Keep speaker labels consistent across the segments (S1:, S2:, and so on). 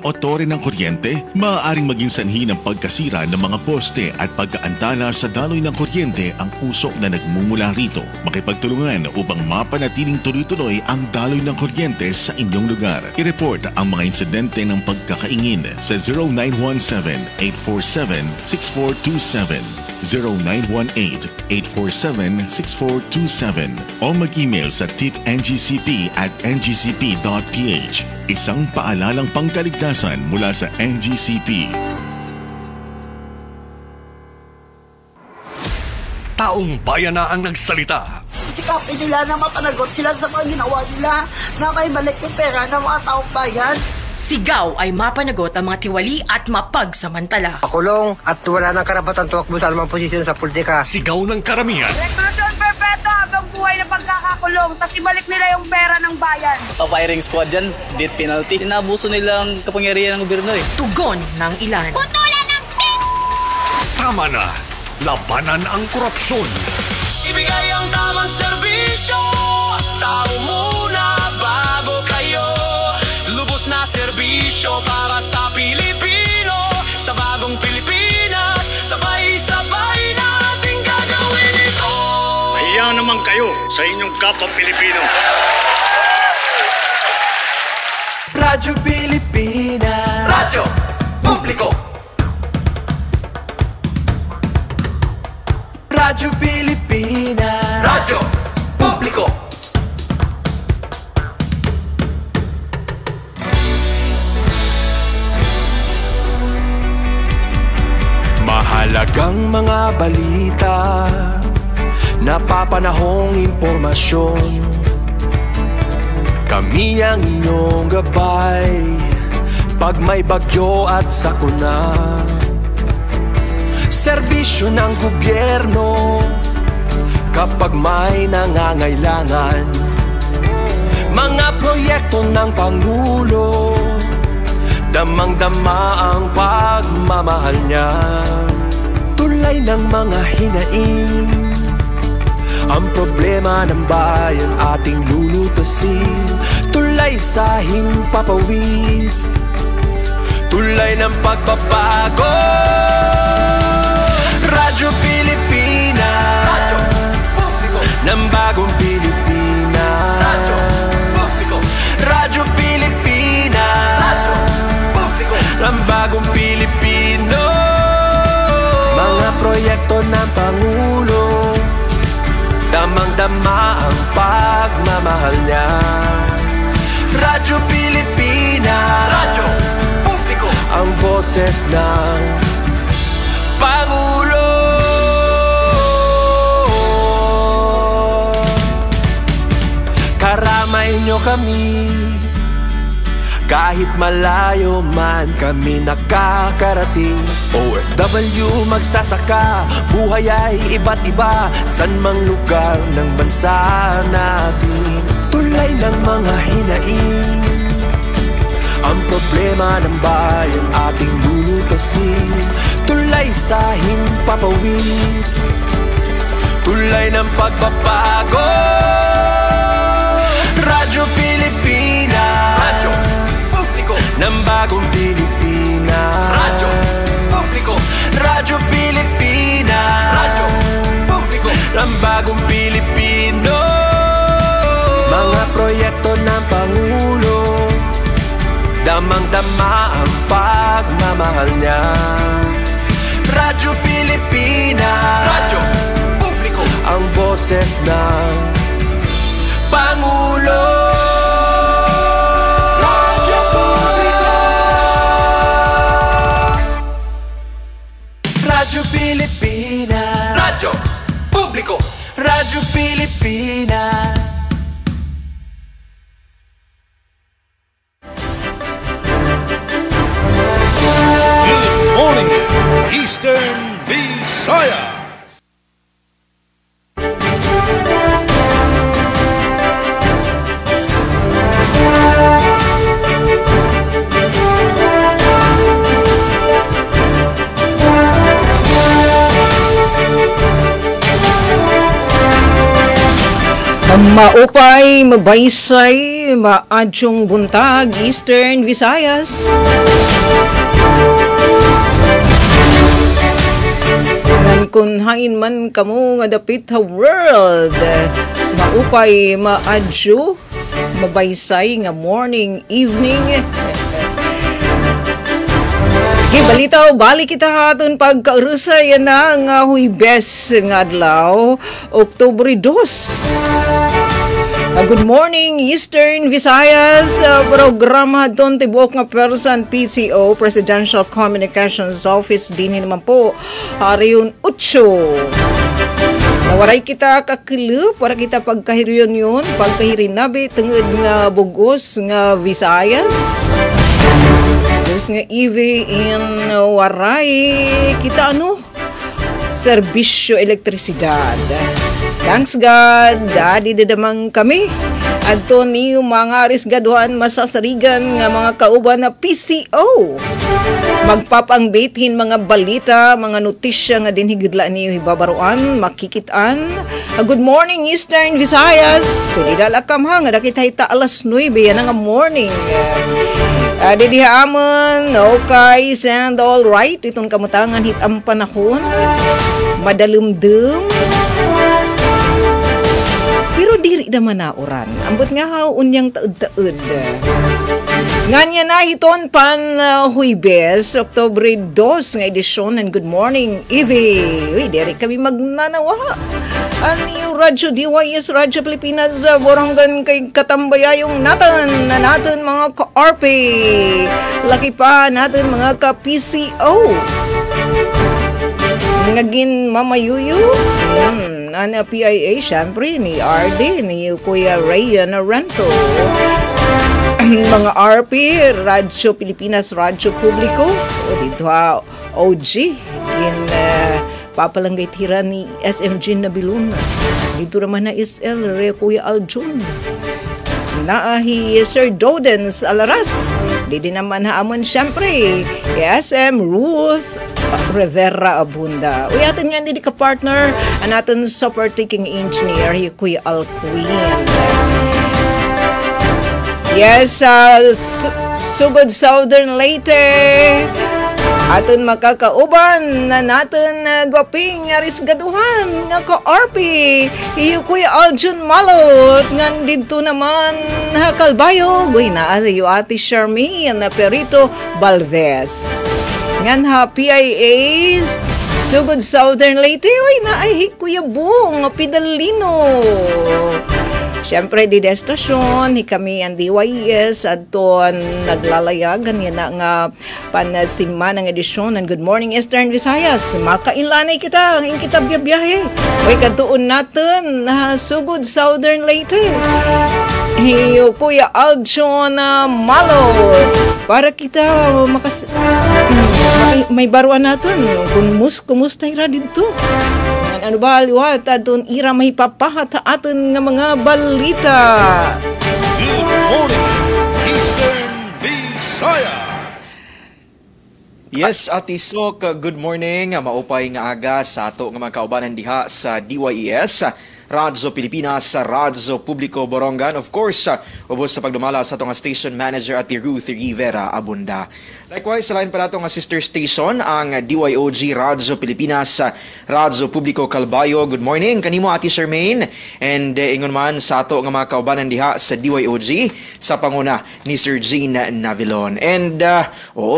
S1: o tore ng kuryente, maaaring maging sanhi ng pagkasira ng mga poste at pagkaantala sa daloy ng kuryente ang usok na nagmumula rito. Makipagtulungan upang mapanatiling tuloy-tuloy ang daloy ng kuryente sa inyong lugar. I-report ang mga insidente ng pagkakaingin sa 0917-847-6427. 0918-847-6427 o mag-email sa tipngcp@ngcp.ph. Isang paalalang pangkaligtasan mula sa NGCP.
S2: Taong bayan na ang nagsalita.
S3: Sikapin nila na mapanagot sila sa mga ginawa nila na may balik yung pera ng mga taong bayan.
S4: Sigaw ay mapanagot ang mga tiwali at mapagsamantala.
S5: Pakulong at wala ng karapatan tumakbo sa anumang posisyon sa politika.
S2: Sigaw ng karamihan.
S3: Revolusyon perpetua hanggang buhay na pagkakakulong, tapos ibalik nila yung pera ng bayan.
S6: Pa-firing squad dyan, death penalty. Inabuso nila ang kapangyarihan ng gobyerno eh.
S4: Tugon ng ilan.
S7: Putulan ng pin!
S2: Tama na, labanan ang korupsyon.
S8: Ibigay ang tamang serbisyo, tao muna bago kayo. Lubos na serbisyo para sa Pilipino, sa bagong Pilipinas, sabay-sabay nating gagawin ito.
S9: Mahiya naman kayo sa inyong kapwa Pilipino.
S8: Radyo Pilipinas, Radyo Publiko. Radyo Pilipinas, Radyo Publiko.
S10: Mahalagang mga balita, napapanahong impormasyon. Kami ang inyong gabay pag may bagyo at sakuna. Serbisyo ng gobyerno kapag may nangangailangan. Mga proyekto ng Pangulo, damang-dama ang pagmamahal niya. Tulay ng mga hinaing, ang problema ng bayan ating lulutasin. Tulay sa himpapawid, tulay ng pagbabago. Radyo Pilipinas, Radyo Publiko ng bagong Pilipinas. Radyo Publiko, Radyo Pilipinas, Radyo Publiko ng bagong Pilipino. Mga proyekto ng Pangulo, damang-dama ang pagmamahal niya. Radyo Pilipinas, Radyo Publiko, ang boses ng Pangulo. Karamay nyo kami, kahit malayo man kami nakakarating. OFW magsasaka, buhay ay iba't iba, san mang lugar ng bansa natin. Tulay ng mga hinaing, ang problema ng bayan ating lulutasin. Tulay sa himpapawid, tulay ng pagbabago. Radyo Pilipinas, Radyo Publiko ng bagong Pilipinas. Radyo Publiko, Radyo Pilipinas, Radyo Publiko ng bagong Pilipino. Mga proyekto ng Pangulo, damang-dama ang pagmamahal niya. Radyo Pilipinas, Radyo Publiko, ang boses ng Pangulo. Radyo Publiko, Radyo Pilipinas, Radyo Publiko, Radyo Pilipinas.
S9: Eastern Visayas.
S7: Maupay, mabaysay, maadyong buntag, Eastern Visayas. Kunhain man kamo nga dapit sa world. Maupay, maadyo, mabaysay nga morning, evening. Gibalitaw, balik kita haton pagkaurusay na nga Huwebes nga adlaw, Oktubre 2. Good morning, Eastern Visayas. Programa doon tibok nga person PCO, Presidential Communications Office, din naman po, Hariyon 8. Nawaray kita kakilip para kita pagkahiriyon yun, pagkahirinabi, tungod nga bugos nga Visayas. Terus nga EV in waray, kita serbisyo elektrisidad. Thanks God, dadi dadamang kami. Adto ni mga arisgaduhan masasarigan nga mga kauban na PCO. Magpapangbitin mga balita, mga notisya nga dinhigidla niyo hibabaruan, makikitaan. Good morning Eastern Visayas. Solidal akamha nga dakita alas 9 yan nga morning. Didihamon, okay, and all right. Itong kamutangan hit ang panahon. Madalumdum. Pero diri naman na oran. Ambot nga unyang taud-taud. Nganya na hiton pan Huwebes, Oktubre 2 nga edisyon and good morning, Evie. Uy, diri kami magnanawa. Ani Radyo DYS, Radyo Pilipinas, boronggan kay katambayayong natin mga ka-RP. Laki pa natin mga ka-PCO. Ngagin mamayuyo. Ana PIA, syempre, ni RD, ni Kuya Rayan Arento. Mga RP, Radyo Pilipinas, Radyo Publiko, o dito OG, papalanggay tira ni SMG Nabiluna. Dito naman na SL, Kuya Aljun. Naahi Sir Dodens Alaras. Dito naman haamon, syempre, SM Ruth Rivera Abunda. Uy, atin nga hindi ka-partner ang atin super taking engineer, Kuya Alquin. Yes, Sugod Southern Leyte. Atin makakauban na natin gwaping arisgaduhan nga ka-RP. Kuya Aljun Malot. Ngan dito naman Kalbayo. Guy na iyo Ate Charmaine na Perito Balvez. Ngan PIA Sugod Southern Leyte. Uy na ay Kuya Bong Pidalino. Siyempre, di destasyon, kami ang DYS at doon naglalayag. Ganyan na nga panasima ng edisyon ng Good Morning Eastern Visayas. Makainlanay kita, ang kita biyabiyahe. Uy, katuon natin na Sugod Southern Leyte. Kuya Aljon Malo. Para kita may baruan natin. Kumusta ira dito? Ano ba liwat atun ira may papahat atin nga mga balita.
S11: Good morning, Eastern Visayas.
S12: Yes, Ati Sok, good morning. Maupay nga aga sa ato nga mga kaubanan diha sa DYES. Radyo Pilipinas sa Radyo Publiko Borongan. Of course, ubos sa pagdumala sa itong station manager at Ruth Rivera Abunda. Likewise, sa lain pa itong sister station, ang DYOG Radyo Pilipinas sa Radyo Publiko Calbayo. Good morning, kanimo Ati Charmaine. And ingon man sa ato nga mga kaubanan diha sa DYOG sa panguna ni Sir Gene Navilon. And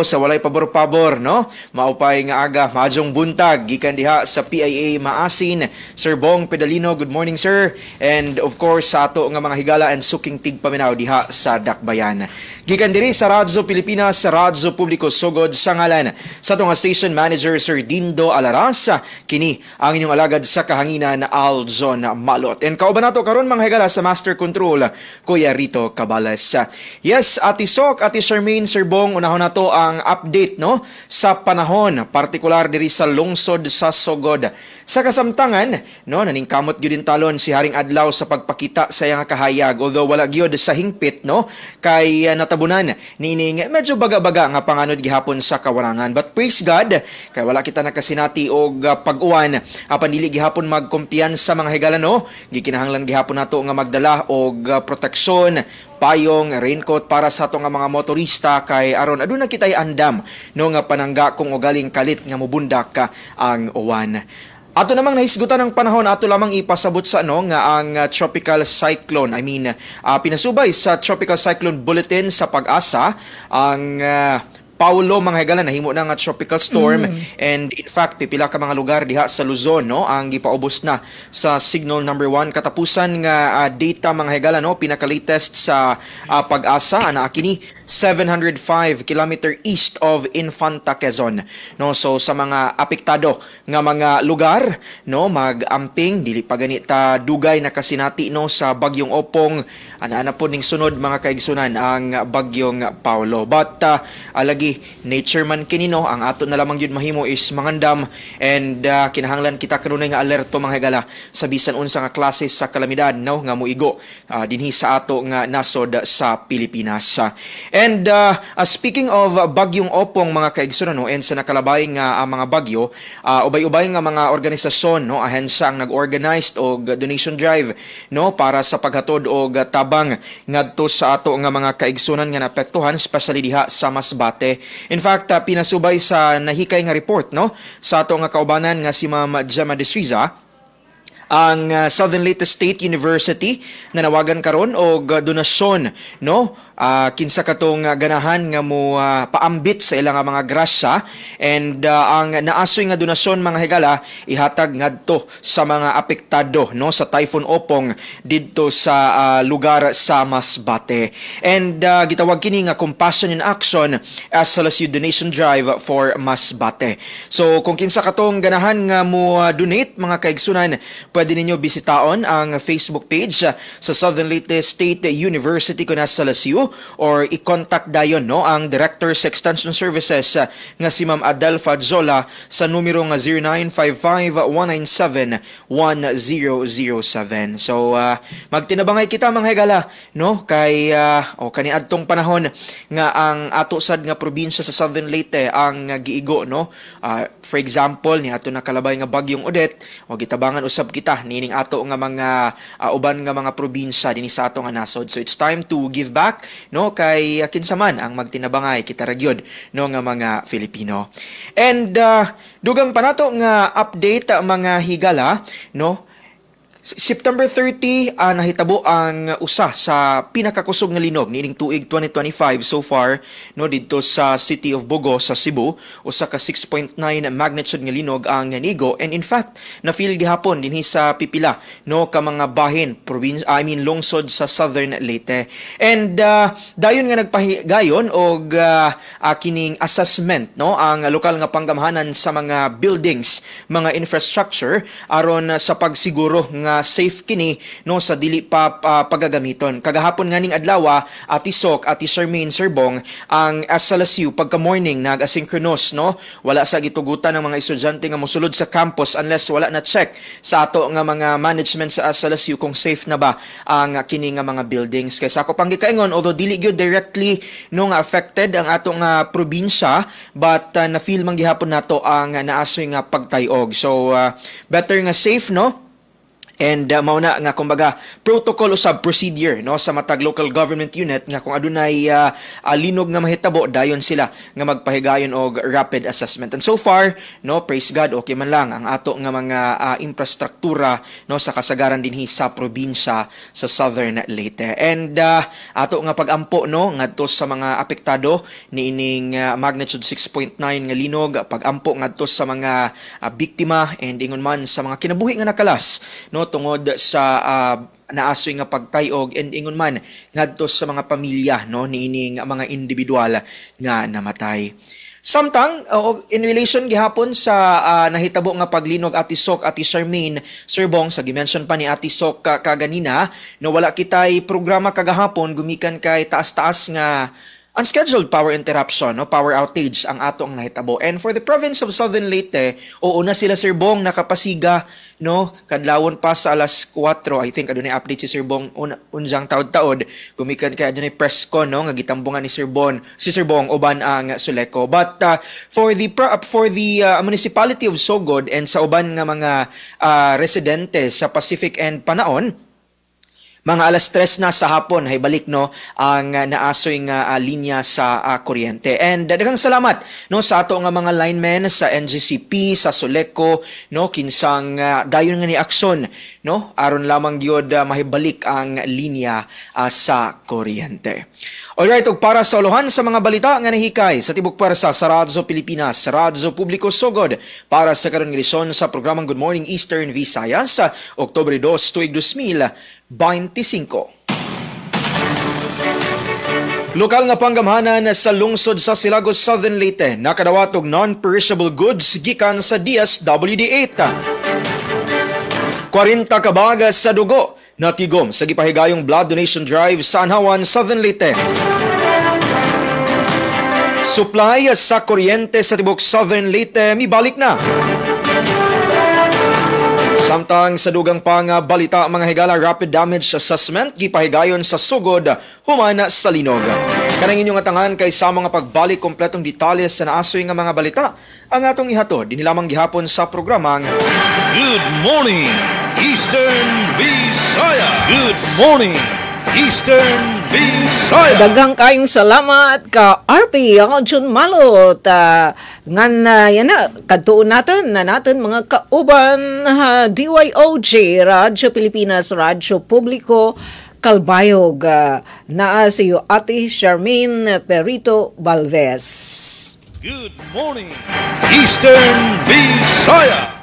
S12: sa walay pabor-pabor, no? Maupay nga aga, madyong buntag, gikan diha sa PIA Maasin. Sir Bong Pedalino, good morning sir. And of course sa ato nga mga higala and suking tigpaminaw diha sa Dakbayan. Gikan diri sa Radyo Pilipinas sa Radyo Publiko Sugod sa ngalan sa atong station manager Sir Dindo Alaras, kini ang inyong alagad sa kahanginan Aljon Malot. And kauban nato karon mga higala sa Master Control Kuya Rito Cabales. Yes, Ati Sok, Ati Charmaine, Sir Bong, unahon nato ang update no sa panahon partikular diri sa lungsod sa Sugod. Sa kasamtangan no naningkamot gyud talon si Haring Adlaw sa pagpakita sa iyang kahayag, although wala gyud sa hingpit no kay natabunan nining medyo baga-baga nga panganod gihapon sa kawarangan. But praise God kay wala kita nakasinati og pag-uwan apan dili gihapon magkumpiyansa mga higala no. Gikinahanglan gihapon nato nga magdala og proteksyon, payong, raincoat para sa ato nga mga motorista kay aron aduna kitay andam no nga panangga kung ugaling kalit nga mubundak ang uwan. Ato namang nahisgutan ng panahon, ato lamang ipasabot sa nga ang tropical cyclone. Pinasubay sa tropical cyclone bulletin sa Pag-asa ang Paulo mga higala nahimo na nga tropical storm and in fact pipila ka mga lugar diha sa Luzon no ang gipaubos na sa signal number 1 katapusan nga data mga higala no pinaka-latest sa Pag-asa ana kini 705 kilometer east of Infanta, Quezon. No, so sa mga apektado nga mga lugar, no, mag-amping dili pa ganita dugay na kasinati no sa bagyong Opong, ana po ning sunod mga kaigsunan ang bagyong Paulo. But alagi nature man kini no, ang ato na lamang yun mahimo is mangandam and kinahanglan kita kanunay nga alerto mga higala sa bisan unsa nga klase sa kalamidad no nga muigo dinhi sa ato nga nasod sa Pilipinas. And speaking of bagyong Opong mga kaigsunan no, and sa nakalabay nga mga bagyo, ubay-ubay nga mga organisasyon no ahensya ang nag-organized og donation drive no para sa paghatod og tabang ngadto sa ato nga mga kaigsunan nga naapektuhan especially diha sa Masbate. In fact, pinasubay sa nahikay nga report no sa ato nga kaubanan nga si Ma'am Gemma Destriza, ang Southern Leyte State University nanawagan karon og donasyon no kinsa katong ganahan nga mo paambit sa ilang mga grasya and ang naasoy nga donasyon mga higala ihatag ngadto sa mga apektado no sa Typhoon Opong didto sa lugar sa Masbate. And gitawag kini nga Compassion in Action SLSU Donation Drive for Masbate. So kung kinsa katong ganahan nga mo donate mga kaigsunan, pwede ninyo bisitaon ang Facebook page sa Southern Leyte State University kuna SLSU or i-contact dayon no ang Director sa Extension Services nga si Ma'am Adel Fadzola sa numero nga 0955-197-1007. So magtinabangay kita mga higala no kay kaniadtong panahon nga ang ato sad nga probinsya sa Southern Leyte ang giigo no. For example ni ato nakalabay nga bagyong Odette o gitabangan usab kita nining ato nga mga uban nga mga probinsya dinhi sa ato nga nasod. So it's time to give back no kay kinsa man ang magtinabangay kita ra gyud no nga mga Filipino. And dugang pa nato nga update mga higala no. September 30 nahitabo ang usa sa pinakakusog nga linog nining tuig 2025 so far no didto sa City of Bogo sa Cebu. Usa ka 6.9 magnitude nga linog ang nigo and in fact na feel gihapon dinhi sa pipila no ka mga bahin lungsod sa Southern Leyte. And dayon nga nagpahigayon og kining assessment no ang lokal nga panggamhanan sa mga buildings, mga infrastructure aron sa pagsiguro nga safe kini no sa dili pa pagagamiton. Kagahapon nga ning adlaw Ati Sok, Ati Charmaine Serbong ang SLSU pagka morning nag-asynchronous no wala sa gitugutan ng mga estudyante nga mosulod sa campus unless wala na check sa ato nga mga management sa SLSU kung safe na ba ang kini nga mga buildings. Kaysa ako pang gikaingon although dili gyud directly no nga affected ang ato nga probinsya but na feel man gihapon nato ang naasoy nga pagtayog. So better nga safe no. And mauna nga kumbaga protocol usab procedure no sa matag local government unit nga kung adunay linog nga mahitabo dayon sila nga magpahigayon og rapid assessment. And so far no praise God okay man lang ang ato nga mga infrastruktura no sa kasagaran dinhi sa probinsya sa Southern Leyte. And ato nga pagampo no ngadto sa mga apektado niining magnitude 6.9 nga linog, pagampo ngadto sa mga biktima and ingon man sa mga kinabuhi nga nakalas no tungod sa naasoy nga pagtayog and ingon man ngadto sa mga pamilya no niining mga individual nga namatay. Samtang in relation gihapon sa nahitabo nga paglinog Ati Sok, Ati Charmaine Serbong sa gimension pa ni Ati Sok kaganina no wala kitay programa kagahapon gumikan kay taas-taas nga unscheduled power interruption, no, power outage ang atong nahitabo. And for the province of Southern Leyte, na sila Sir Bong nakapasiga, no, kadlawon pa sa alas 4. I think adunay update si Sir Bong unjang taod-taod. Gumikan kay adunay press con, no, nga gitambungan ni Sir Bong uban ang Suleco. But for the municipality of Sogod and sa uban nga mga residente sa Pacific and Panaon, mga alas 3 na sa hapon hay balik no ang naasoy nga linya sa kuryente. And daghang salamat no sa ato nga mga linemen sa NGCP, sa Suleco, no, kinsang dayon nga ni aksyon, no, aron lamang gyud mahibalik ang linya sa kuryente. Alright, ug para sa uluhan sa mga balita nga nahikay sa tibok pwersa sa Radyo Pilipinas, Radyo Publiko Sogod, para sa karon nga edisyon sa programang Good Morning Eastern Visayas sa Oktubre 2, tuig 2025. Lokal nga panggamhanan sa lungsod sa Silagos, Southern Leyte nakadawat og non-perishable goods gikan sa DSWD-8. 40 ka bagas sa dugo natigom sa gipahigayong blood donation drive sa Anhawan, Southern Leyte. Supply sa kuryente sa tibok Southern Leyte mibalik na. Samtang sa dugang pang balita mga higala rapid damage assessment gipahigayon sa Sugod humana sa Linog. Kanang inyong atangan kay sa mga pagbalik kompletong detalye sa naasoy nga mga balita ang atong ihatod dinhi lamang gihapon sa programang
S11: Good Morning Eastern Visayas. Good Morning Eastern Visayas.
S7: Daghang kayong salamat ka RP Aljon Malot. Ngan yan na kadtuon natin mga kauban DYOJ Radyo Pilipinas, Radyo Publiko Kalbayog. Naa si Ate Charmaine Perito Balvez.
S11: Good Morning Eastern Visayas.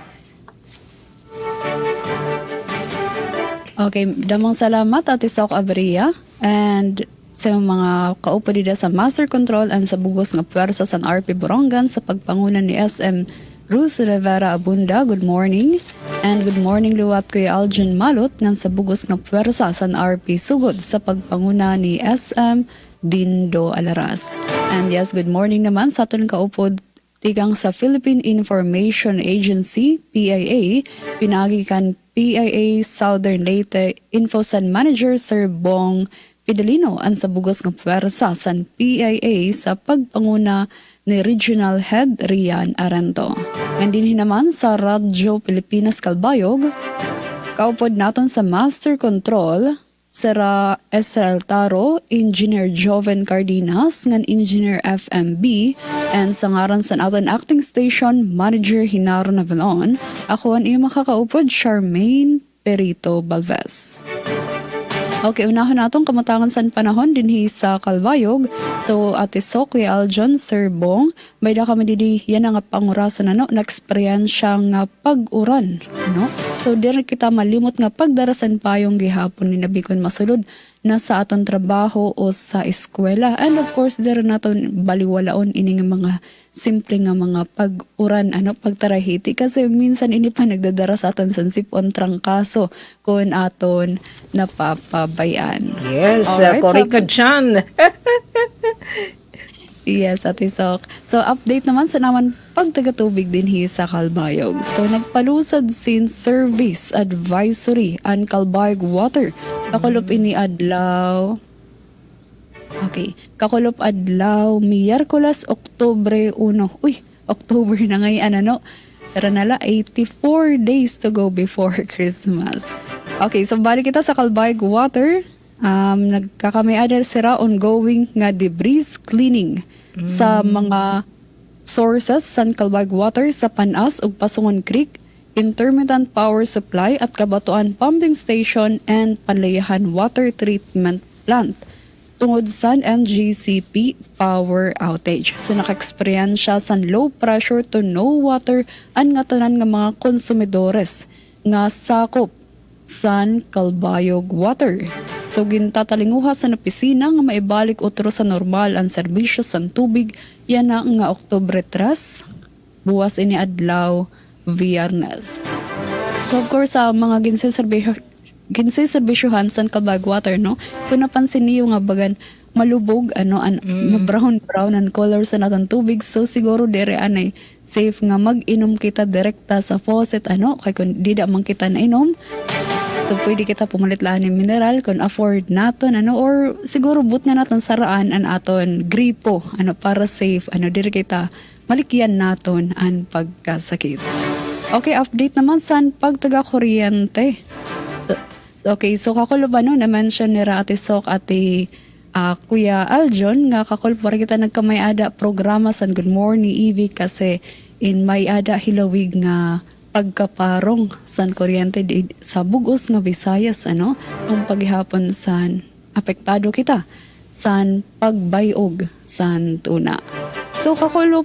S13: Okay, damang salamat Ate Sok Abria and sa mga kaupo dito sa Master Control and sa bugos nga pwersa sa RP Borongan sa pagpangunan ni SM Ruth Rivera Abunda. Good morning. And good morning liwat Kuya Aljon Malot ngan sa bugos nga pwersa sa RP Sugod sa pagpanguna ni SM Dindo Alaras. And yes, good morning naman sa aton kaupo tigang sa Philippine Information Agency, PIA, pinagikan PIA Southern Leyte Infosan Manager Sir Bong Fidelino ang sa bugos ng pwersa sa PIA sa pagpanguna ni Regional Head Rian Arento. Ngandinhin naman sa Radyo Pilipinas Kalbayog, kaupod naton sa Master Control, Sara Esrael Taro, Engineer Joven Cardenas, ngan Engineer FMB, and sa ngaran sa aton acting station, Manager Hinaro Navalon, ako ang iyong makakaupod, Charmaine Perito Balvez. Okay, unahon natong kamutangan sa panahon dinhi sa Kalbayog. So, Ate Sok, Kuya Aljon, Sir Bong, may da kami didi, yan ang pangurasan na-experiensya nga pag-uran. No? So, dire kita malimot nga pagdarasan pa yung gihapon ni Nabikon masulod na sa aton trabaho o sa eskwela. And of course, dire naton baliwalaon ini nga mga simple nga mga pag-uran, pagtarahiti. Kasi minsan ini pa nagdadara sa aton sansipon trangkaso kung aton napapabayan.
S7: Yes, kori ka dyan.
S13: Yes, Ate Sok. So, update naman sa naman pagtagatubig din sa Kalbayog. So, nagpalusad sin Service Advisory ang Kalbayog Water. Kakulop ini adlaw. Okay. Kakulop adlaw, Miyerkules, Oktubre 1. Uy, October na ngayon, Pero nala, 84 days to go before Christmas. Okay, so balik kita sa Kalbayog Water. Nagkakamiada sira ongoing nga debris cleaning sa mga sources sa Kalbayog Water sa Panas ug Pasungon Creek, intermittent power supply at Kabatuan pumping station and Panlayahan water treatment plant tungod sa NGCP power outage. So naka-experience siya sa low pressure to no water ang nga tanan nga mga konsumidores nga sakop San Kalbayog Water. So gintatalinguha sa napisina nga maibalik utro sa normal ang serbisyo sa tubig yan na nga Oktubre 3, buwas ini adlaw Viernes. So of course sa mga ginseserbisyohan sa Kalbayog Water, kung napansin niyo nga bagan malubog brown ang color sa natang tubig, so siguro dire anay safe nga mag-inom kita direkta sa faucet kay kung di da man kita na inom, so pwede kita pumalit lang ng mineral kung afford naton or siguro but nga naton saraan an aton gripo para safe dire kita malikyan naton ang pagkasakit. Okay, update naman sa pagtaga kuryente. Okay, so kakulo ba na-mention ni Ate Sok ati Kuya Aljon nga kakul para kita nagkamay-ada programa sa Good Morning EV kasi in may ada hilawig nga pagkaparong san kuryente sa bugos nga Visayas kung paghihapon san apektado kita san pagbayog san tuna. So kakulo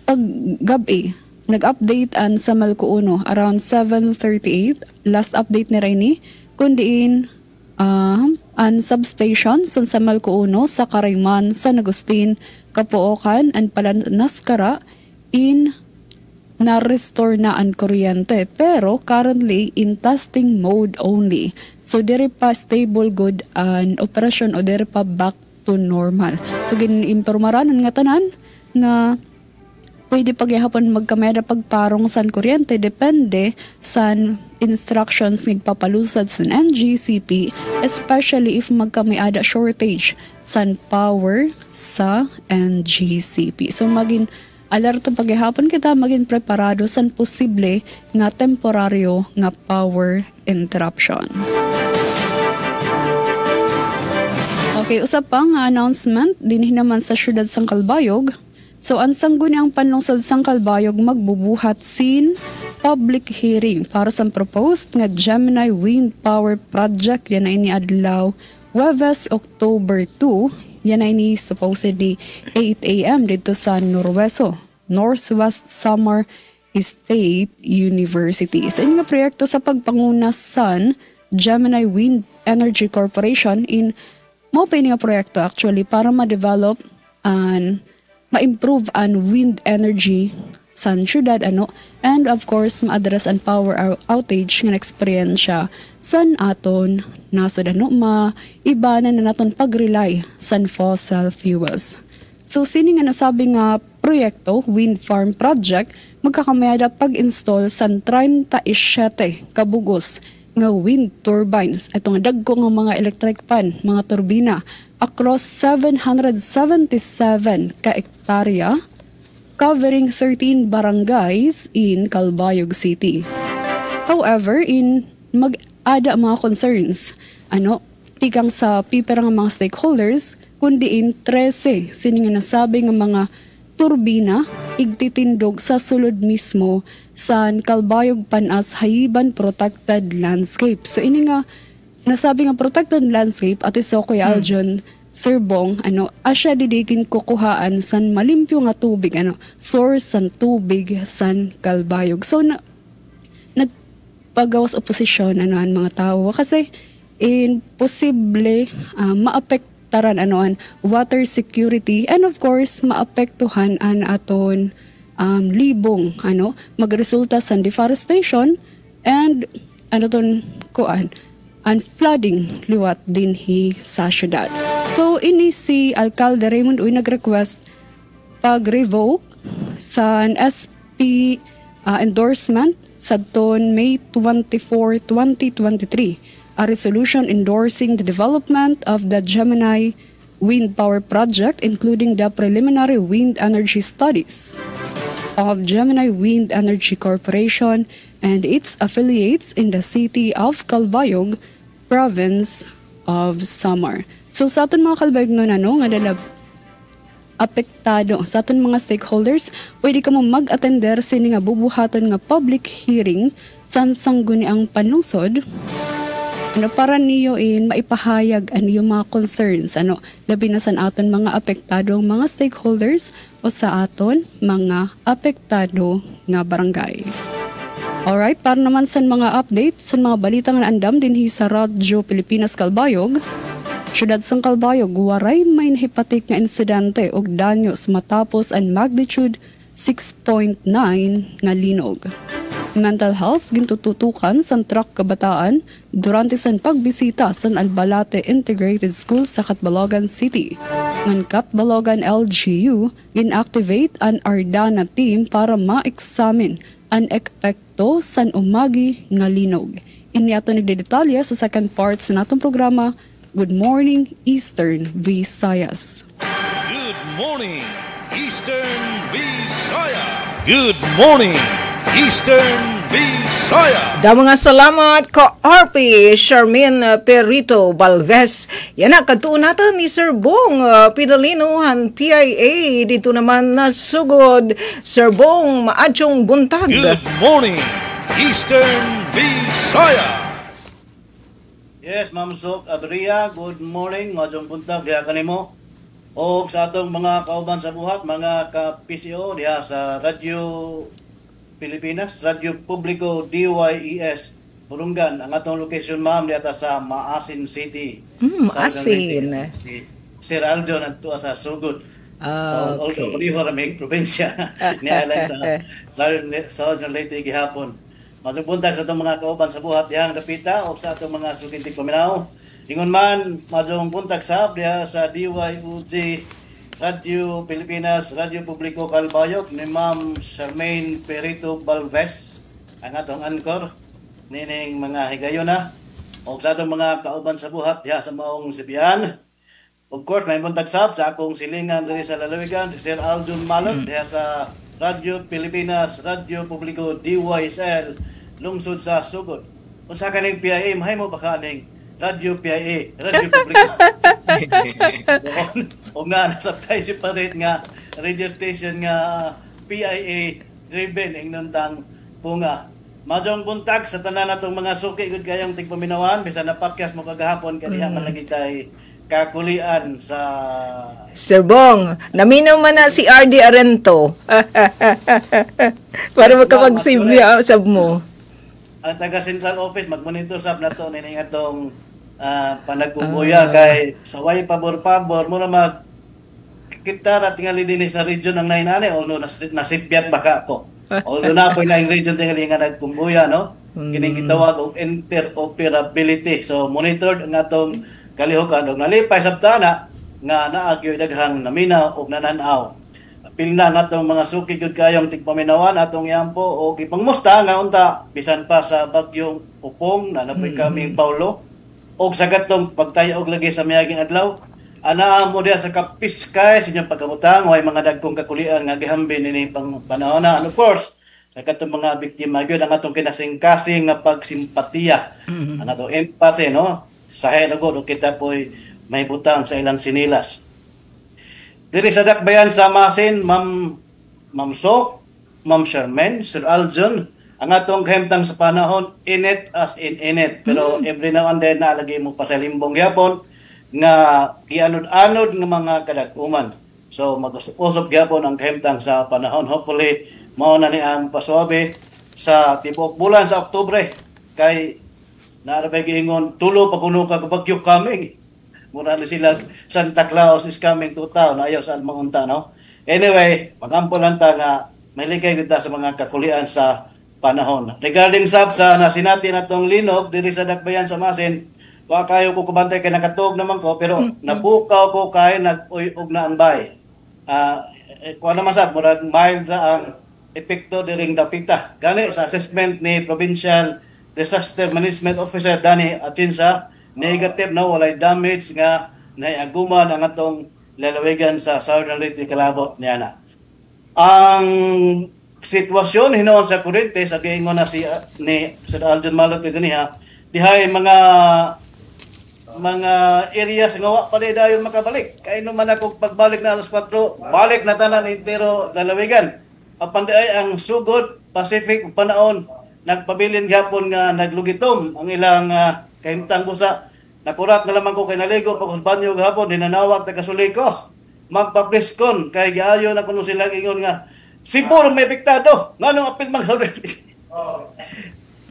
S13: pag gabi nag-update an sa Malco-Uno around 7:38 last update ni Rainy kundiin an substation sa Malco-Uno sa Carayman, San Agustin, Capoocan and Palanaskara in na-restore na ang kuryente pero currently in testing mode only, so diri pa stable good an operation o diri pa back to normal. So gin-impormaran nga tanan nga pwede paghihapon magkamera pagparong san kuryente depende sa instructions nagpapalusad sa NGCP, especially if magkamiada shortage san power sa NGCP. So maging alerto paghihapon kita, maging preparado san posible nga temporaryo nga power interruptions. Okay, usap pang announcement din naman sa syudad sang Calbayog. So, ang sangguni ang panlungsod sang Calbayog magbubuhat sin public hearing para sa proposed nga Gemini Wind Power Project. Yan ay ni adlaw Huwebes, October 2. Yan ay ni supposedly 8 a.m. dito sa Northwest Samar State University. So, yung proyekto sa pagpanguna sa Gemini Wind Energy Corporation in mo pa nga proyekto actually para ma-develop and ma-improve ang wind energy sa syudad and of course ma-address ang power outage nga experience san aton nasod maibanan na naton pag-rely sa fossil fuels. So sini nga nasabi nga proyekto wind farm project magkakamayada pag-install sa 37 kabugos nga wind turbines, ito nga dagko nga mga electric fan, mga turbina across 777 ka ektarya covering 13 barangays in Calbayog City. However, in mag-ada mga concerns tikang sa pipera nga mga stakeholders kundi in 13 sini nga nasabi nga mga turbina igtitindog sa sulod mismo sa Calbayog Panas Hayiban Protected Landscape. So ini nga nasabi nga protected landscape at iso Kuya Aljon Serbong asya didikin kukuhaan san malimpyo nga tubig source san tubig san Calbayog. So nagpagawas oposisyon ang mga tao kasi imposible maapektaran water security and of course maapektuhan an aton libong magresulta sa deforestation and and flooding liwat din sa syudad. So ini si Alcalde Raymond Uy nag-request pag-revoke sa SP endorsement sa May 24, 2023 a resolution endorsing the development of the Gemini Wind Power Project including the preliminary wind energy studies of Gemini Wind Energy Corporation and its affiliates in the city of Calbayog, province of Samar. So sa aton mga Calbayog nga dalab apektado sa aton mga stakeholders, pwede ka mo mag-attender sini nga bubuhaton nga public hearing san sangguni ang panlungsod para niyo maipahayag yung mga concerns labi na sa aton mga apektadong mga stakeholders o sa aton mga apektado nga barangay. Alright, para naman sa mga updates sa mga balita nga andam din sa Radyo Pilipinas Calbayog, syudad sang Calbayog waray may nahipatik nga insidente og danyos matapos ang magnitude 6.9 nga linog. Mental health gintututukan sa truck kabataan durante sa pagbisita sa Albalate Integrated School sa Catbalogan City. Ng Catbalogan LGU, inactivate an Ardana team para ma-examine ang epekto sa umagi nga linog. Iniato nagdedetalya sa second part sa natong programa, Good Morning Eastern Visayas.
S11: Good morning, Eastern Visayas. Good morning, Eastern Visayas.
S7: Da mga salamat ko RP Charmaine Perito Balves. Yan na katuon natin ni Sir Bong Pidalino han PIA dito naman na sugod. Sir Bong maadjong buntag.
S11: Good morning, Eastern Visayas.
S9: Yes, Ma'am Sok Abria, good morning, madong buntag diha kanimo. O sa atong mga kauban sa buhat, mga ka-PCO diha sa Radyo Pilipinas, Radyo Publiko DYES Burungan. Ang atong location, ma'am, diha sa Maasin City.
S7: Maasin.
S9: Si Sir Aljo nagtuwa sa Sugod. Although pareho raming probinsya nialang sa Southern Leyte gihapon. Madong buntag sa itong mga kauban sa buhat dihang dapita o sa itong mga sukintig paminaw. Ingon man, madong buntag sa diha sa DYUG Radyo Pilipinas, Radyo Publiko Calbayog ni Ma'am Charmaine Perito Balves, ang atong anchor, nining mga higayon na, o sa itong mga kauban sa buhat diha sa maong Sibian. Of course, may buntag sa akong silingan diri sa lalawigan, si Sir Aldon Malot diha sa Radyo Pilipinas, Radyo Publiko DYSL, lungsod sa Sugod. Kung sa kaning PIA, mahay mo baka aning Radyo PIA, Radyo Publiko. Huwag na nasabtay separate nga radio station nga PIA driven ang nuntang punga. Madong buntag sa tanan natong mga suki gud kayong tigpaminawan, bisan napakyas mo kagahapon kaniya man lagi tay kakulian sa
S7: Sir Bong, naminaw man na si RD Arento. Para makapag-save sab mo.
S9: Ang taga Central Office mag-monitor sab nato ning atong panagkukuya kay saway pabor-pabor mo na mag kita ra tingali dinhi sa region ng nainane o no nasipyat baka ko. Although na po na yung region tingali nga nagkumbuya no. Kining gitawag og interoperability. So monitored ang atong kalihukan og nalipay sabtana nga naagyoy daghang naminaw og nananaw. Apil na nga atong mga suki gud kayong tigpaminawan atong yampo og ipangmusta nga unta bisan pa sa bagyong Upong na napoy kaming Paulo og sa gatong pagtayo og lagi sa miyaging adlaw. Ana mo diha sa Kapiskay sa inyong pagkamutang way mga dagkong kakulian nga gihambin ini pang panahon na. And of course, sa katong mga biktima gyud ang atong kinasing-kasing nga pagsimpatiya. Ang atong empathy no. Sahe na gud kita po'y may butang sa ilang sinilas. Diri sa dakbayan sa Masin, Ma'am Sok, Ma'am Charmaine, Sir Aljon, ang atong kahimtang sa panahon, init as in init. Pero every now and then, nalagay mo pa sa limbong yapon, nga gianod-anod nga mga kadag-uman. So, mag-usop yapon ang kahimtang sa panahon. Hopefully, mao na ni ang pasuabe sa tibok bulan sa Oktubre. Kay narabay giingon, tulo pa kuno ka bagyo coming. Mura na sila, Santa Claus is coming to town. Ayaw sa almangunta, no? Anyway, magampo lang ta nga may ligay kita sa mga kakulian sa panahon. Regarding sa nasinati na itong linog, diri sa dakbayan sa Masin, wa kayo ko kubantay kay nakatuog naman ko, pero napukaw ko kay nag-uyog na ang bay. Kuha naman sa, murag mild na ang epekto diring dapita. Gani sa assessment ni Provincial Disaster Management Officer Danny Atinsa, negative na walay damage nga naiaguman ang atong lalawigan sa Southern Leyte Calabot niya na. Ang sitwasyon hinoon sa kurente sa giingon na ni Sir Aljon Malot ganiha, dihay mga areas nga wa pa dayon makabalik. Kay no man ako pagbalik na alas 4, balik na tanan entero lalawigan. Apan ay ang Sugod, Pacific ug Panaon nagpabilin gyapon nga naglugitom ang ilang kahimtang busa. Nakurat na lamang ko kay naligo pag-husbanyo gahapon, dinanawag taga-Suliko. Magpa-preskon kay giayo na kuno sila ingon nga Sipur may epektado. Nganong apil mag-sorry.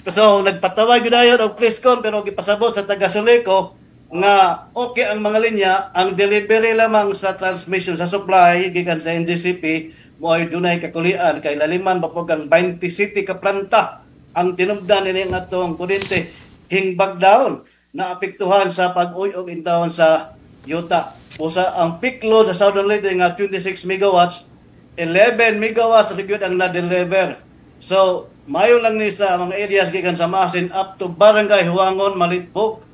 S9: So nagpatawag yun ayon og preskon pero gipasabot sa taga-Suliko nga okay ang mga linya, ang delivery lamang sa transmission sa supply gikan sa NGCP mo ay dunay kakulian kay laliman bapog ang 20 city ka planta ang tinubdan nini nga atong kuryente hingbag down na apektuhan sa pag-uyog intawon sa yuta. Usa ang peak load sa Southern Leyte nga 26 megawatts, 11 megawatts gyud ang na-deliver. So mayo lang ni sa mga areas gikan sa Masin up to Barangay Huangon, Malitbog.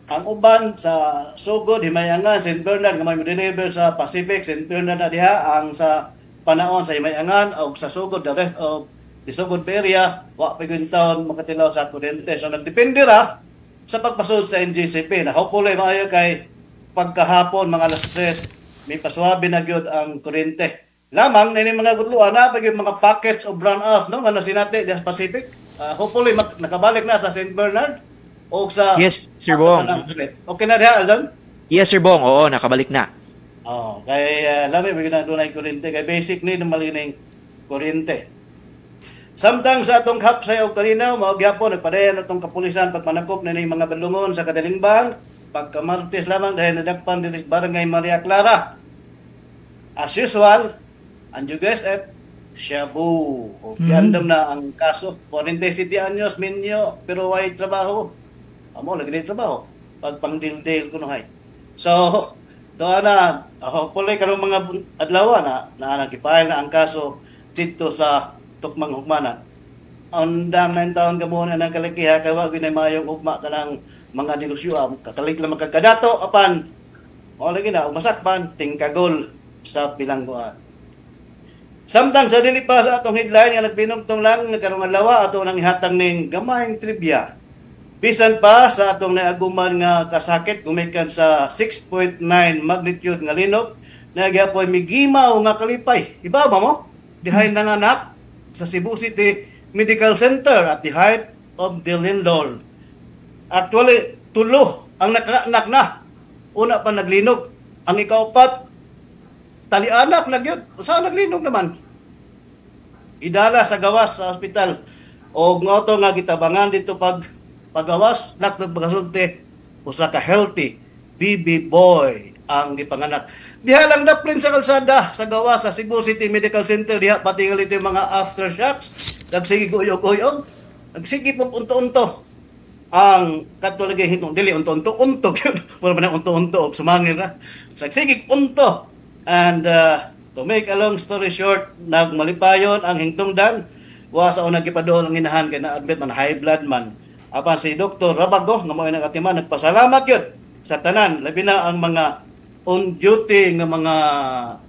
S9: Ang uban sa Sugod, Himayangan, St. Bernard nga may deliver sa Pacific, St. Bernard na diha, ang sa Panaon sa Himayangan o sa Sugod, the rest of the Sugod area, wa pa yung taon makatilaw sa kuryente. So nagdepende ra sa pagpasod sa NGCP na hopefully maayo kay pagkahapon mga alas 3 may paswabe na gyud ang kuryente. Lamang na mga gudluan na pag yung mga packets of brownouts no nga nasinati sa Pacific. Hopefully nakabalik na sa St. Bernard o sa
S12: Yes, Sir Bong.
S9: Okay na diha, Aldon?
S12: Yes, Sir Bong. Oo, nakabalik na.
S9: Kay lami may ginadunay kuryente kay basic need ng malining kuryente. Samtang sa atong hapsay o kanina mao gyapon nagpadayon atong kapulisan pagmanakop na ning mga balungon sa Kadalimbang pagka Martes lamang dahil nadagpan diri sa Barangay Maria Clara. As usual, ang Jugues at Shabu. O gandam na ang kaso. 47 anyos minyo pero way trabaho. Amo lagi na trabaho. Pag pangdildil kuno hay. So, doon na hopefully karong mga adlaw na nagipahil na ang kaso dito sa Tukmang Hukmanan. Andang 9 taon ka muna ng kalikiha kay wa ginay mayong ugma kanang mga negosyo kakalig lang magkadato apan mo lagi na umasakpan tingkagol sa bilangguan. Samtang sa dili pa sa atong headline nga nagpinumtong lang nga karong adlaw ato nang ihatag ning gamayng trivia. Bisan pa sa atong naaguman nga kasakit gumikan sa 6.9 magnitude nga linog na gyapon migimaw nga kalipay. Iba ba mo? Dihay nanganak sa Cebu City Medical Center at the height of the Lindol. Actually, tulo ang nakaanak na. Una pa naglinog. Ang ikaupat, talianak na yun. Saan naglinog naman? Idala sa gawas sa ospital. O ngoto nga gitabangan dito pagawas, laktod pagkasulti, usa ka healthy baby boy ang gipanganak. Diha lang daplin sa kalsada sa gawas sa Cebu City Medical Center. Diha pati nga ito yung mga aftershocks. Nagsigi uyog-uyog. Nagsigi po unto-unto. Ang katulagay hitong dili unto-unto. Puro man ang unto-unto. Sumangin na. Nagsigi unto. And to make a long story short, nagmalipayon ang hingtungdan. Wa sa unang gipadol ang inahan kay na-admit man high blood man. Apan si Dr. Rabago nga mao nagatiman nagpasalamat yun sa tanan labi na ang mga on duty nga mga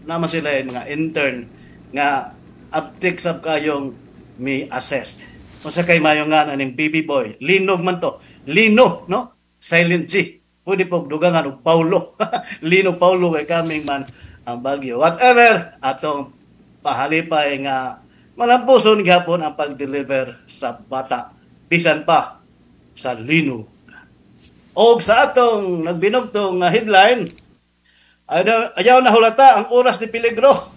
S9: naman sila mga intern nga aptik sab kayong mi assessed. Usa kay mayo nga aning baby boy, linog man to. Lino, no? Silent G. Pwede po dugangan og Paulo. Lino Paulo kay kaming man ang Bagyo. Whatever atong pahalipay nga malampuson gyapon ang pag-deliver sa bata bisan pa sa Lino. Og sa atong nagbinugtong headline, ayaw na hulata ang oras ni peligro.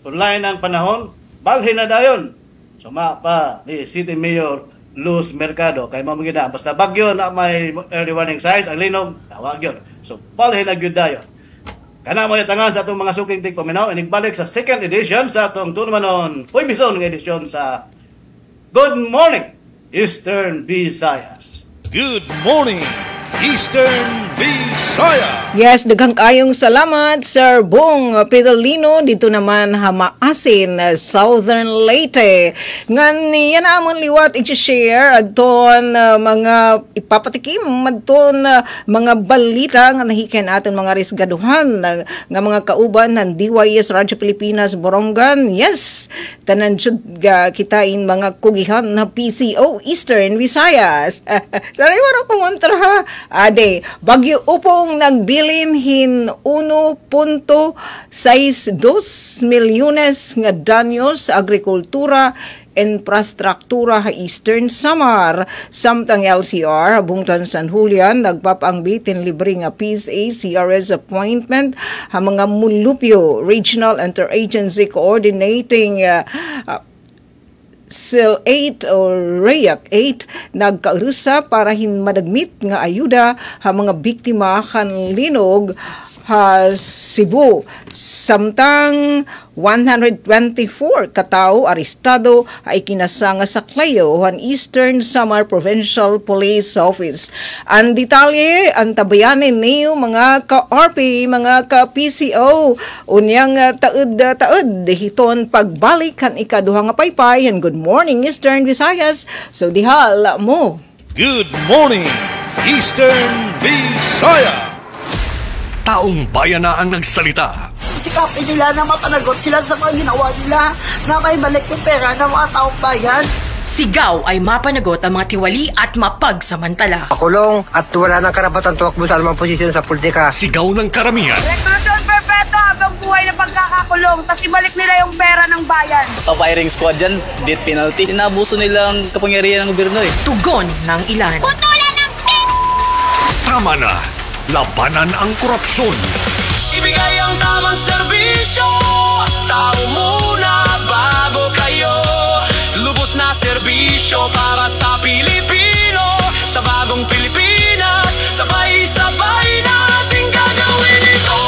S9: Tunlay ng panahon, balhin na dayon. Suma pa ni City Mayor Luz Mercado. Kay mamagina, basta bagyo na may early warning signs, ang linog, tawag yun. So, balhin na gyud dayon. Kana mo yatangan sa atong mga suking tigpaminaw, inigbalik sa second edition sa atong Turmanon Puybison ng edisyon sa Good Morning, Eastern Visayas.
S11: Good morning, Eastern Visayas.
S7: Yes, daghang kayong salamat Sir Bong Pedolino dito naman Hamaasin, Southern Leyte. Ngan yan amon liwat i-share adton mga ipapatikim adton mga balita nga nahiken aton mga risgaduhan nga mga kauban ng DYS Radyo Pilipinas Borongan. Yes, tanan jud kitain mga kugihan na PCO Eastern Visayas. Sorry wala ko montra ha. Ade, Bagyo Upong nagbilinhin 1.62 milyones nga danyos sa agrikultura, infrastruktura sa Eastern Samar. Samtang LCR, Bungtan San Julian, nagpapangbitin libre nga PSA CRS appointment ha mga mulupyo, Regional Interagency Coordinating SIL 8 o REAC 8 nagkaurusa para madagmit nga ayuda ha mga biktima kan linog Cebu. Samtang 124 katao arestado ay kinasanga sa Clayo, Eastern Samar Provincial Police Office. Ang detalye, ang tabayanin niyo mga ka-RP, mga ka-PCO, unyang taud hiton pagbalik kan ikaduha nga paypay. And good morning, Eastern Visayas. So dihal mo.
S11: Good morning, Eastern Visayas.
S2: Taong bayan na ang nagsalita.
S3: Sikapin nila na mapanagot sila sa mga ginawa nila na may balik yung pera ng mga taong bayan.
S4: Sigaw ay mapanagot ang mga tiwali at mapagsamantala.
S5: Makulong at wala ng karapatan tumakbo sa anumang posisyon sa politika.
S2: Sigaw ng karamihan.
S14: Rekrusyon perpetua habang buhay na pagkakakulong, tapos ibalik nila yung pera ng bayan.
S6: Firing squad dyan, death penalty. Inabuso nila ang kapangyarihan ng gobyerno eh.
S4: Tugon ng ilan.
S14: Putulan ng
S2: Tama na. Labanan ang korupsyon.
S8: Ibigay ang tamang serbisyo. Tao muna bago kayo. Lubos na serbisyo para sa Pilipino. Sa bagong Pilipinas, sabay-sabay natin gagawin ito.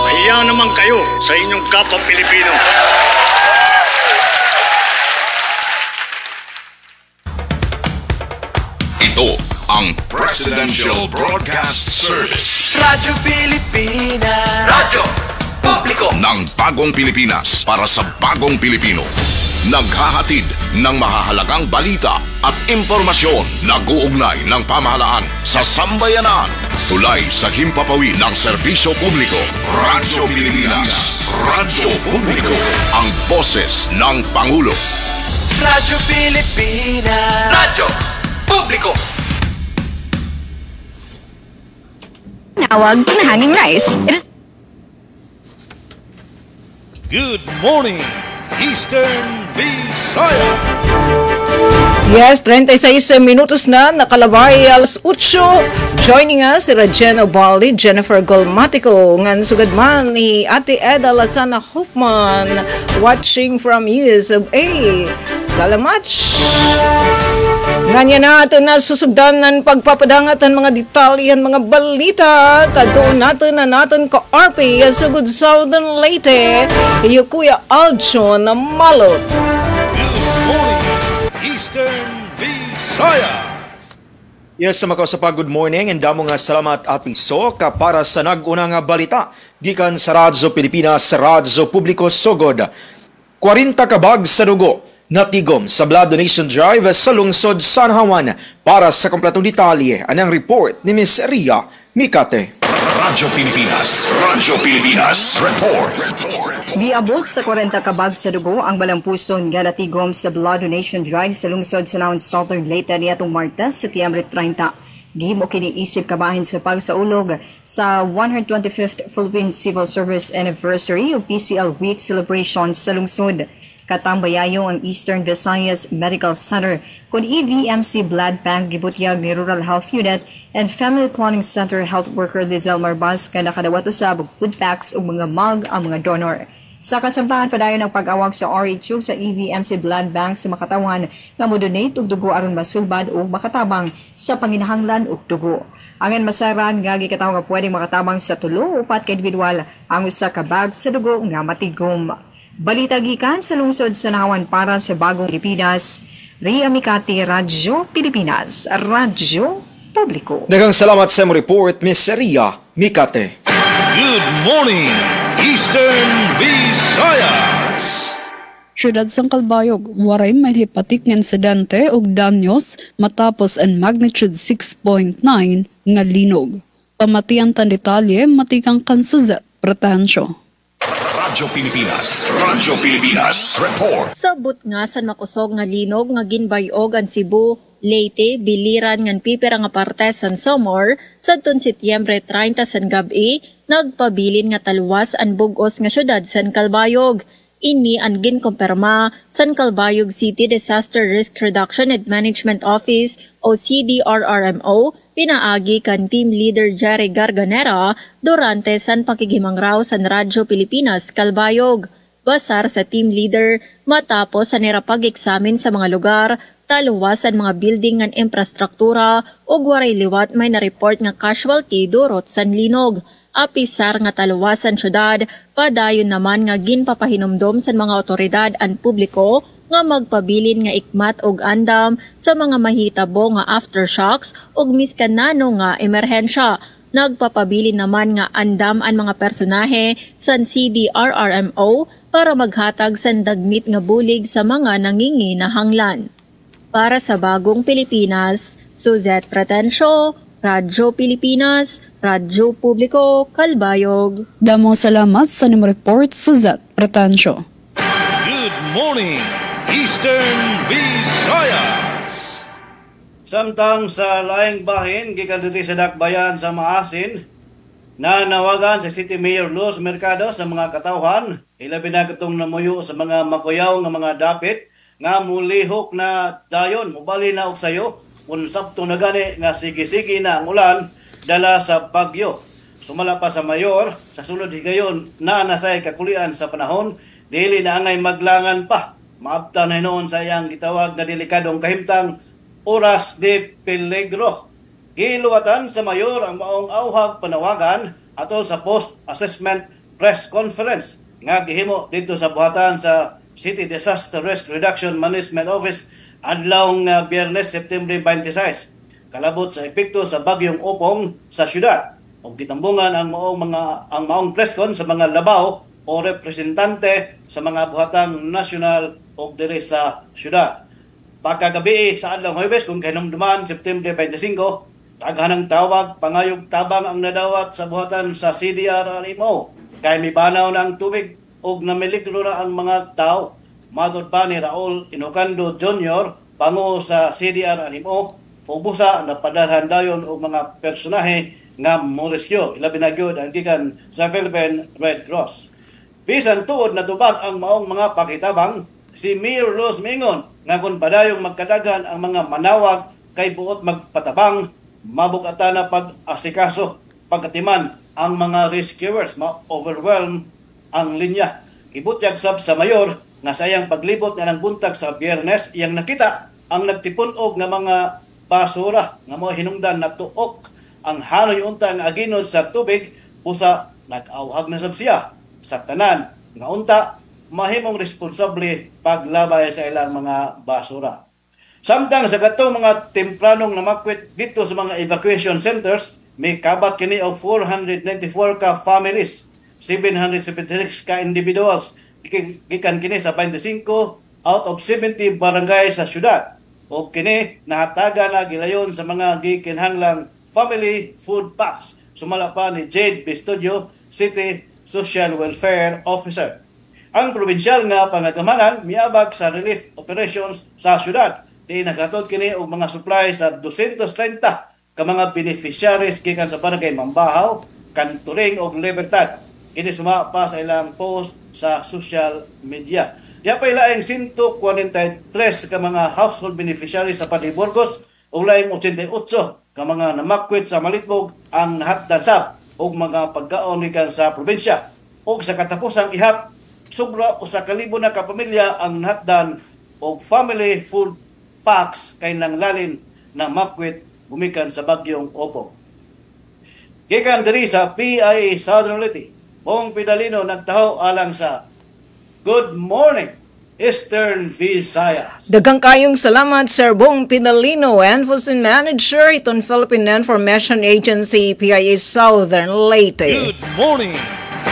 S15: Mahiya naman kayo sa inyong kapwa Pilipino.
S1: Ito ang Presidential Broadcast Service.
S8: Radyo Pilipinas. Radyo Publiko
S1: ng bagong Pilipinas para sa bagong Pilipino. Naghahatid ng mahahalagang balita at impormasyon na guugnay ng pamahalaan sa sambayanan. Tulay sa himpapawid ng serbisyo publiko. Radyo Pilipinas. Radyo Publiko. Ang boses ng Pangulo.
S8: Radyo Pilipinas. Radyo Publiko.
S16: Nawag na hanging rice.
S11: Good morning, Eastern Visayas.
S7: Yes, 36 minutos na, nakalabay alas 8. Joining us, si Regina Obaldi, Jennifer Golmatico, ngan sugad man ni Ate Eda Lasana Hoffman, watching from US of A. Salamat! Nganya natin na susugdanan pagpapadangatan mga detalyan, mga balita. Kadoon natin ka RP, Sugod Southern Leyte, iyo Kuya Aljon na Malot.
S11: Good morning, Eastern Visayas.
S12: Yes, sa makausapa, good morning and damo nga salamat apiso ka para sa nag-una nga balita gikan sa Radyo Pilipinas, sa Radyo Publiko Sugod. 40 kabag sa dugo natigom sa Blood Donation Drive sa lungsod San Juan. Para sa kompletong detalye, anang report ni Ms. Ria Mikate.
S1: Radyo Pilipinas Report.
S17: Giabot sa 40 kabag sa dugo ang balampuson nga natigom sa Blood Donation Drive sa lungsod sa Southern Leyte niadtong Martes, Setyembre 30. Gihimo kini isip kabahin sa pagsaulog sa 125th Philippine Civil Service Anniversary o PCL Week celebration sa lungsod. Katambayayong ang Eastern Visayas Medical Center kung EVMC Blood Bank gibutyag ni Rural Health Unit and Family Planning Center Health Worker Lizel Marbas ka nakadawat usab og food packs ug mga mug ang mga donor. Sa kasamtahan padayon ang pag-awag sa RH sa EVMC Blood Bank sa Makatawan nga mo-donate og dugo aron masulbad o makatabang sa panginahanglan og dugo. Angan masaran nga gikataw nga pwedeng makatabang sa 3 o 4 ka individual ang usa ka bag sa dugo nga matigom. Balita gikan sa lungsod sa Nahawan para sa Bagong Pilipinas, Ria Mikati, Radyo Pilipinas, Radyo Publiko.
S12: Daghang salamat sa mo report, Ms. Ria Mikate.
S11: Good morning, Eastern Visayas.
S13: Siyudad sang Calbayog, waray may hepatik ng insidente og danyos matapos ang magnitude 6.9 nga linog. Pamatian tan detalye matikang kansuza Pretansyo.
S1: Radyo Pilipinas Report.
S18: Sabot nga san makusog nga linog nga ginbayog ang Cebu, Leyte, Biliran ngan pipera nga parte san Somor sadtong Setyembre 30 san gabi nagpabilin nga talwas ang bugos nga syudad san Calbayog. Ini ang ginkumpirma san Calbayog City Disaster Risk Reduction and Management Office o CDRRMO pinaagi kan Team Leader Jerry Garganera durante san pakigimangraw san Radyo Pilipinas Calbayog. Basar sa Team Leader matapos sa nirapag-eksamin sa mga lugar, taluwas ang mga building ng infrastruktura o waray liwat may na-report nga casualty durot san linog. apisar nga taluwasan syudad, padayon naman nga ginpapahinomdom sa mga otoridad an publiko nga magpabilin nga ikmat og andam sa mga mahitabo nga aftershocks ug miskanano nga emerhensya. Nagpapabilin naman nga andam ang mga personahe sa CDRRMO para maghatag sa dagmit nga bulig sa mga nanginginahanglan. Para sa Bagong Pilipinas, Suzette Pratencio, Radyo Pilipinas, Radyo Publiko, Kalbayog.
S13: Damo salamat sa nimo report, Suzette Pratencio.
S11: Good morning, Eastern Visayas.
S9: Samtang sa laing bahin, gikan diri sa Dakbayan sa Maasin, na nawagan sa City Mayor Luz Mercado sa mga katawhan, ilabi na katong namuyo sa mga makuyaw nga mga dapit, nga mulihok na dayon, mubali na og sayo, unsabto na gani nga sige-sige na ang ulan, dala sa bagyo. Sumala pa sa mayor, sa sunod higayon, na nasay kakulian sa panahon, dili na angay maglangan pa. Maabta na noon sa iyang gitawag na delikadong kahimtang, oras de peligro. Giluwatan sa mayor ang maong auhag panawagan atol sa post-assessment press conference nga gihimo dito sa buhatan sa City Disaster Risk Reduction Management Office adlawng Biyernes, September 26. Kalabot sa epekto sa bagyong Opong sa syudad. Og gitambungan ang maong press con sa mga labaw o representante sa mga buhatang nasyonal o diri sa syudad. Pagkagabi sa adlaw Huwebes kung hinumduman September 25, daghanang tawag pangayog tabang ang nadawat sa buhatan sa CDRRMO kay mibanaw na ang tubig ug namiligro na ang mga tao. Matod pa ni Raul Inocando Jr., pangu sa CDRRMO, ubusa na padalhan dayon og mga personahe nga morescue. Ilabi na gyud ang gikan sa Philippine Red Cross. Bisan tuod na tubag ang maong mga pakitabang, si Mayor Luz mingon nga kung padayong magkadagan ang mga manawag kay buot magpatabang, mabukatan na pag-asikaso, pagkatiman ang mga rescuers, ma-overwhelm ang linya. Ibutyag sab sa mayor nga sayang paglibot nga ng buntag sa Biyernes, iyang nakita ang nagtipunog nga mga basura nga mo hinungdan na tuok ang hanoy unta nga aginod sa tubig, pusa nag-awhag na sab siya sa tanan nga unta mahimong responsable paglabay sa ilang mga basura. Samtang sa katong mga tempranong namakwit dito sa mga evacuation centers, may kabat kini og 494 ka families, 776 ka individuals, gikan kini sa 25 out of 70 barangay sa syudad. O kini nahataga na gilayon sa mga gikinhanglang family food packs. Sumala pa ni Jade Bestudio, City Social Welfare Officer. Ang probinsyal nga pangagamanan miabag sa relief operations sa syudad. Di nakatod kini og mga supply sa 230 ka mga beneficiaries gikan sa barangay Mambahaw, Kanturing ug Libertad. Kini suma pa sa ilang post sa social media. Diya pa ilaing 143 ka mga household beneficiaries sa Paniburgos ug laing 88 ka mga namakwit sa Malitbog ang nahatdan sab og mga pagkaon gikan sa probinsya. Og sa katapusang ihap, sobra o sa kalibo na kapamilya ang nahatdan og family food packs kay nanglalin na makwit gumikan sa bagyong Opong. Gikan diri sa PIA Southern Leyte, Bong Pidalino nagtaho alang sa Good Morning Eastern Visayas.
S7: Daghang kayong salamat, Sir Bong Pidalino, Enforcement Manager itong Philippine Information Agency, PIA Southern Leyte.
S11: Good morning,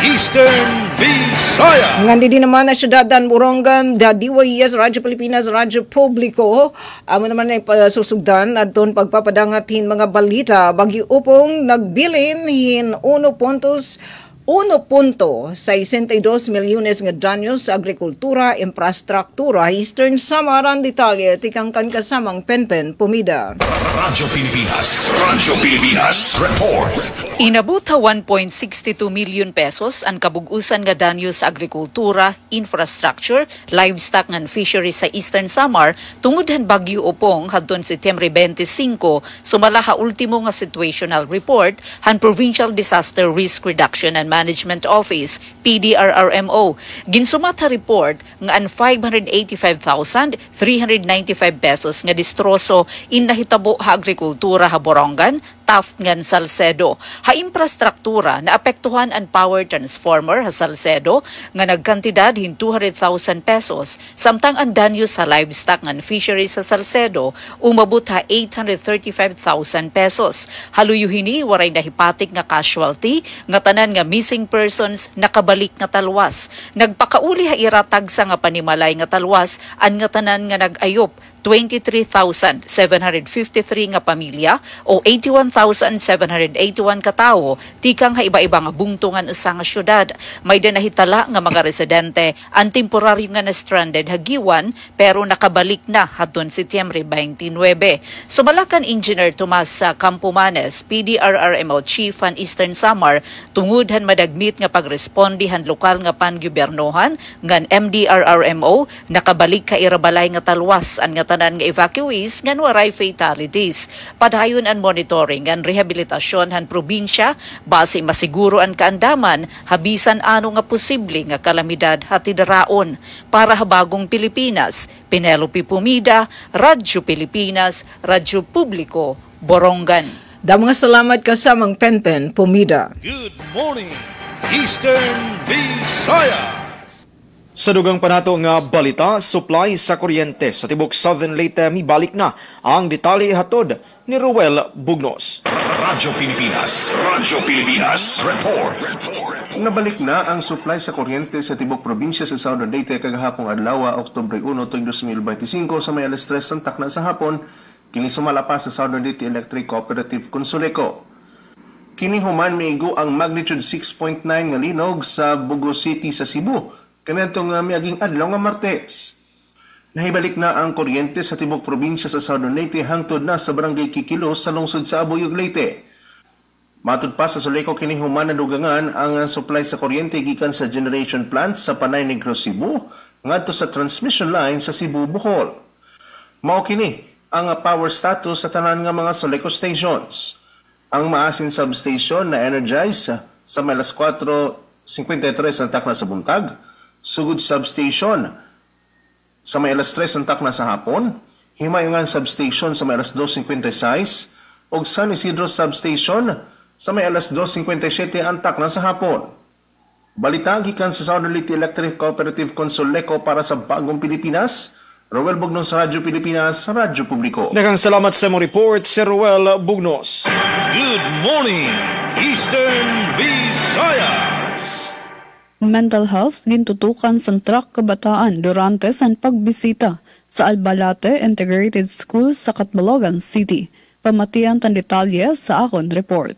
S11: Eastern Visayas.
S7: Ngandi din naman na syudadan Borongan, da DYES, Radyo Pilipinas, Radyo Publiko. Amo naman ay pasusugdan at doon pagpapadangatin mga balita. Bagyo Upong nagbilin hin 1.62 milyones nga danyos sa agrikultura, infrastruktura, Eastern Samaran, detalye, tikang kan kasamang Penpen Pumida.
S11: Radyo Pilipinas, report.
S16: Inabot 1.62 million pesos ang kabugusan nga danyo sa agrikultura, infrastructure, livestock and fisheries sa Eastern Samar tungod han Bagyo Opong hadton Setyembre 25 sumala ha ultimo nga situational report han Provincial Disaster Risk Reduction and Management Office, PDRRMO. Ginsumat ha report nga an 585,395 pesos nga distroso in nahitabo ha agrikultura ha Borongan, Taft ngan Salcedo. Ha infrastruktura na apektuhan ang power transformer ha Salcedo nga nagkantidad hin 200,000 pesos samtang ang danyo sa livestock ngan fisheries sa Salcedo umabot ha 835,000 pesos. Haluyuhini waray nahipatik nga casualty nga tanan nga missing persons nakabalik nga talwas. Nagpakauli ha iratag sa nga panimalay nga talwas an nga tanan nga nag-ayop 23,753 nga pamilya o 81,781 katao tikang ha iba-iba nga bungtungan sa nga syudad. May dinahitala nga mga residente ang temporaryo nga na-stranded hagiwan pero nakabalik na hadton Setyembre 29. Sumalakan Engineer Tomas Campomanes, PDRRMO Chief han Eastern Samar, tungod han madagmit nga pagrespondi han lokal nga pangubernohan ngan MDRRMO nakabalik ka irabalay nga talwas an nga tanan nga evacuees ngan waray fatalities. Padayon ang monitoring ngan rehabilitasyon han probinsya base masiguro ang kaandaman habisan ano nga posible nga kalamidad hatidaraon. Para habagong Pilipinas, Penelope Pumida, Radyo Pilipinas, Radyo Publiko, Borongan.
S7: Mga salamat kasamang Penpen Pumida.
S11: Good morning, Eastern Visayas.
S12: Sa dugang panato nga balita, supply sa kuryente sa tibok Southern Leyte mibalik na ang detalye hatod ni Ruel Bugnos.
S1: Radyo Pilipinas Report.
S19: Nabalik na ang supply sa kuryente sa tibok probinsya sa Southern Leyte kagahapong adlaw, Oktubre 1, 2025 sa may alas 3 ng takna sa hapon, kini sumala pa sa Southern Leyte Electric Cooperative Consuleco. Kini human miigo ang magnitude 6.9 nga linog sa Bugo City sa Cebu. Kanetong miaging adlaw nga Martes. Nahibalik na ang kuryente sa tibok probinsya sa Southern Leyte hangtod na sa barangay Kikilos sa lungsod sa Abuyog, Leyte. Matud pa sa Suleco kini human na dugangan ang supply sa kuryente gikan sa generation plant sa Panay Negros, Cebu ngadto sa transmission line sa Cebu, Bohol. Mao kini ang power status sa tanan nga mga Suleco stations. Ang Maasin substation na energize sa alas 4:53 ang takna sa buntag, Sugod substation sa may alas 3 ang takna sa hapon, Himayungan substation sa may alas 2:56 ug San Isidro substation sa may alas 2:57 ang takna sa hapon. Balita gikan sa Southern Leyte Electric Cooperative Consuleco para sa Bagong Pilipinas. Roel Bugnos, Radyo Pilipinas, Radyo Publiko.
S12: Daghang salamat sa mong report, Sir Roel Bugnos.
S11: Good morning, Eastern Visayas.
S13: Mental health gintutukan sa track kabataan durante sa pagbisita sa Albalate Integrated School sa Catbalogan City. Pamatian tan detalye sa akon report.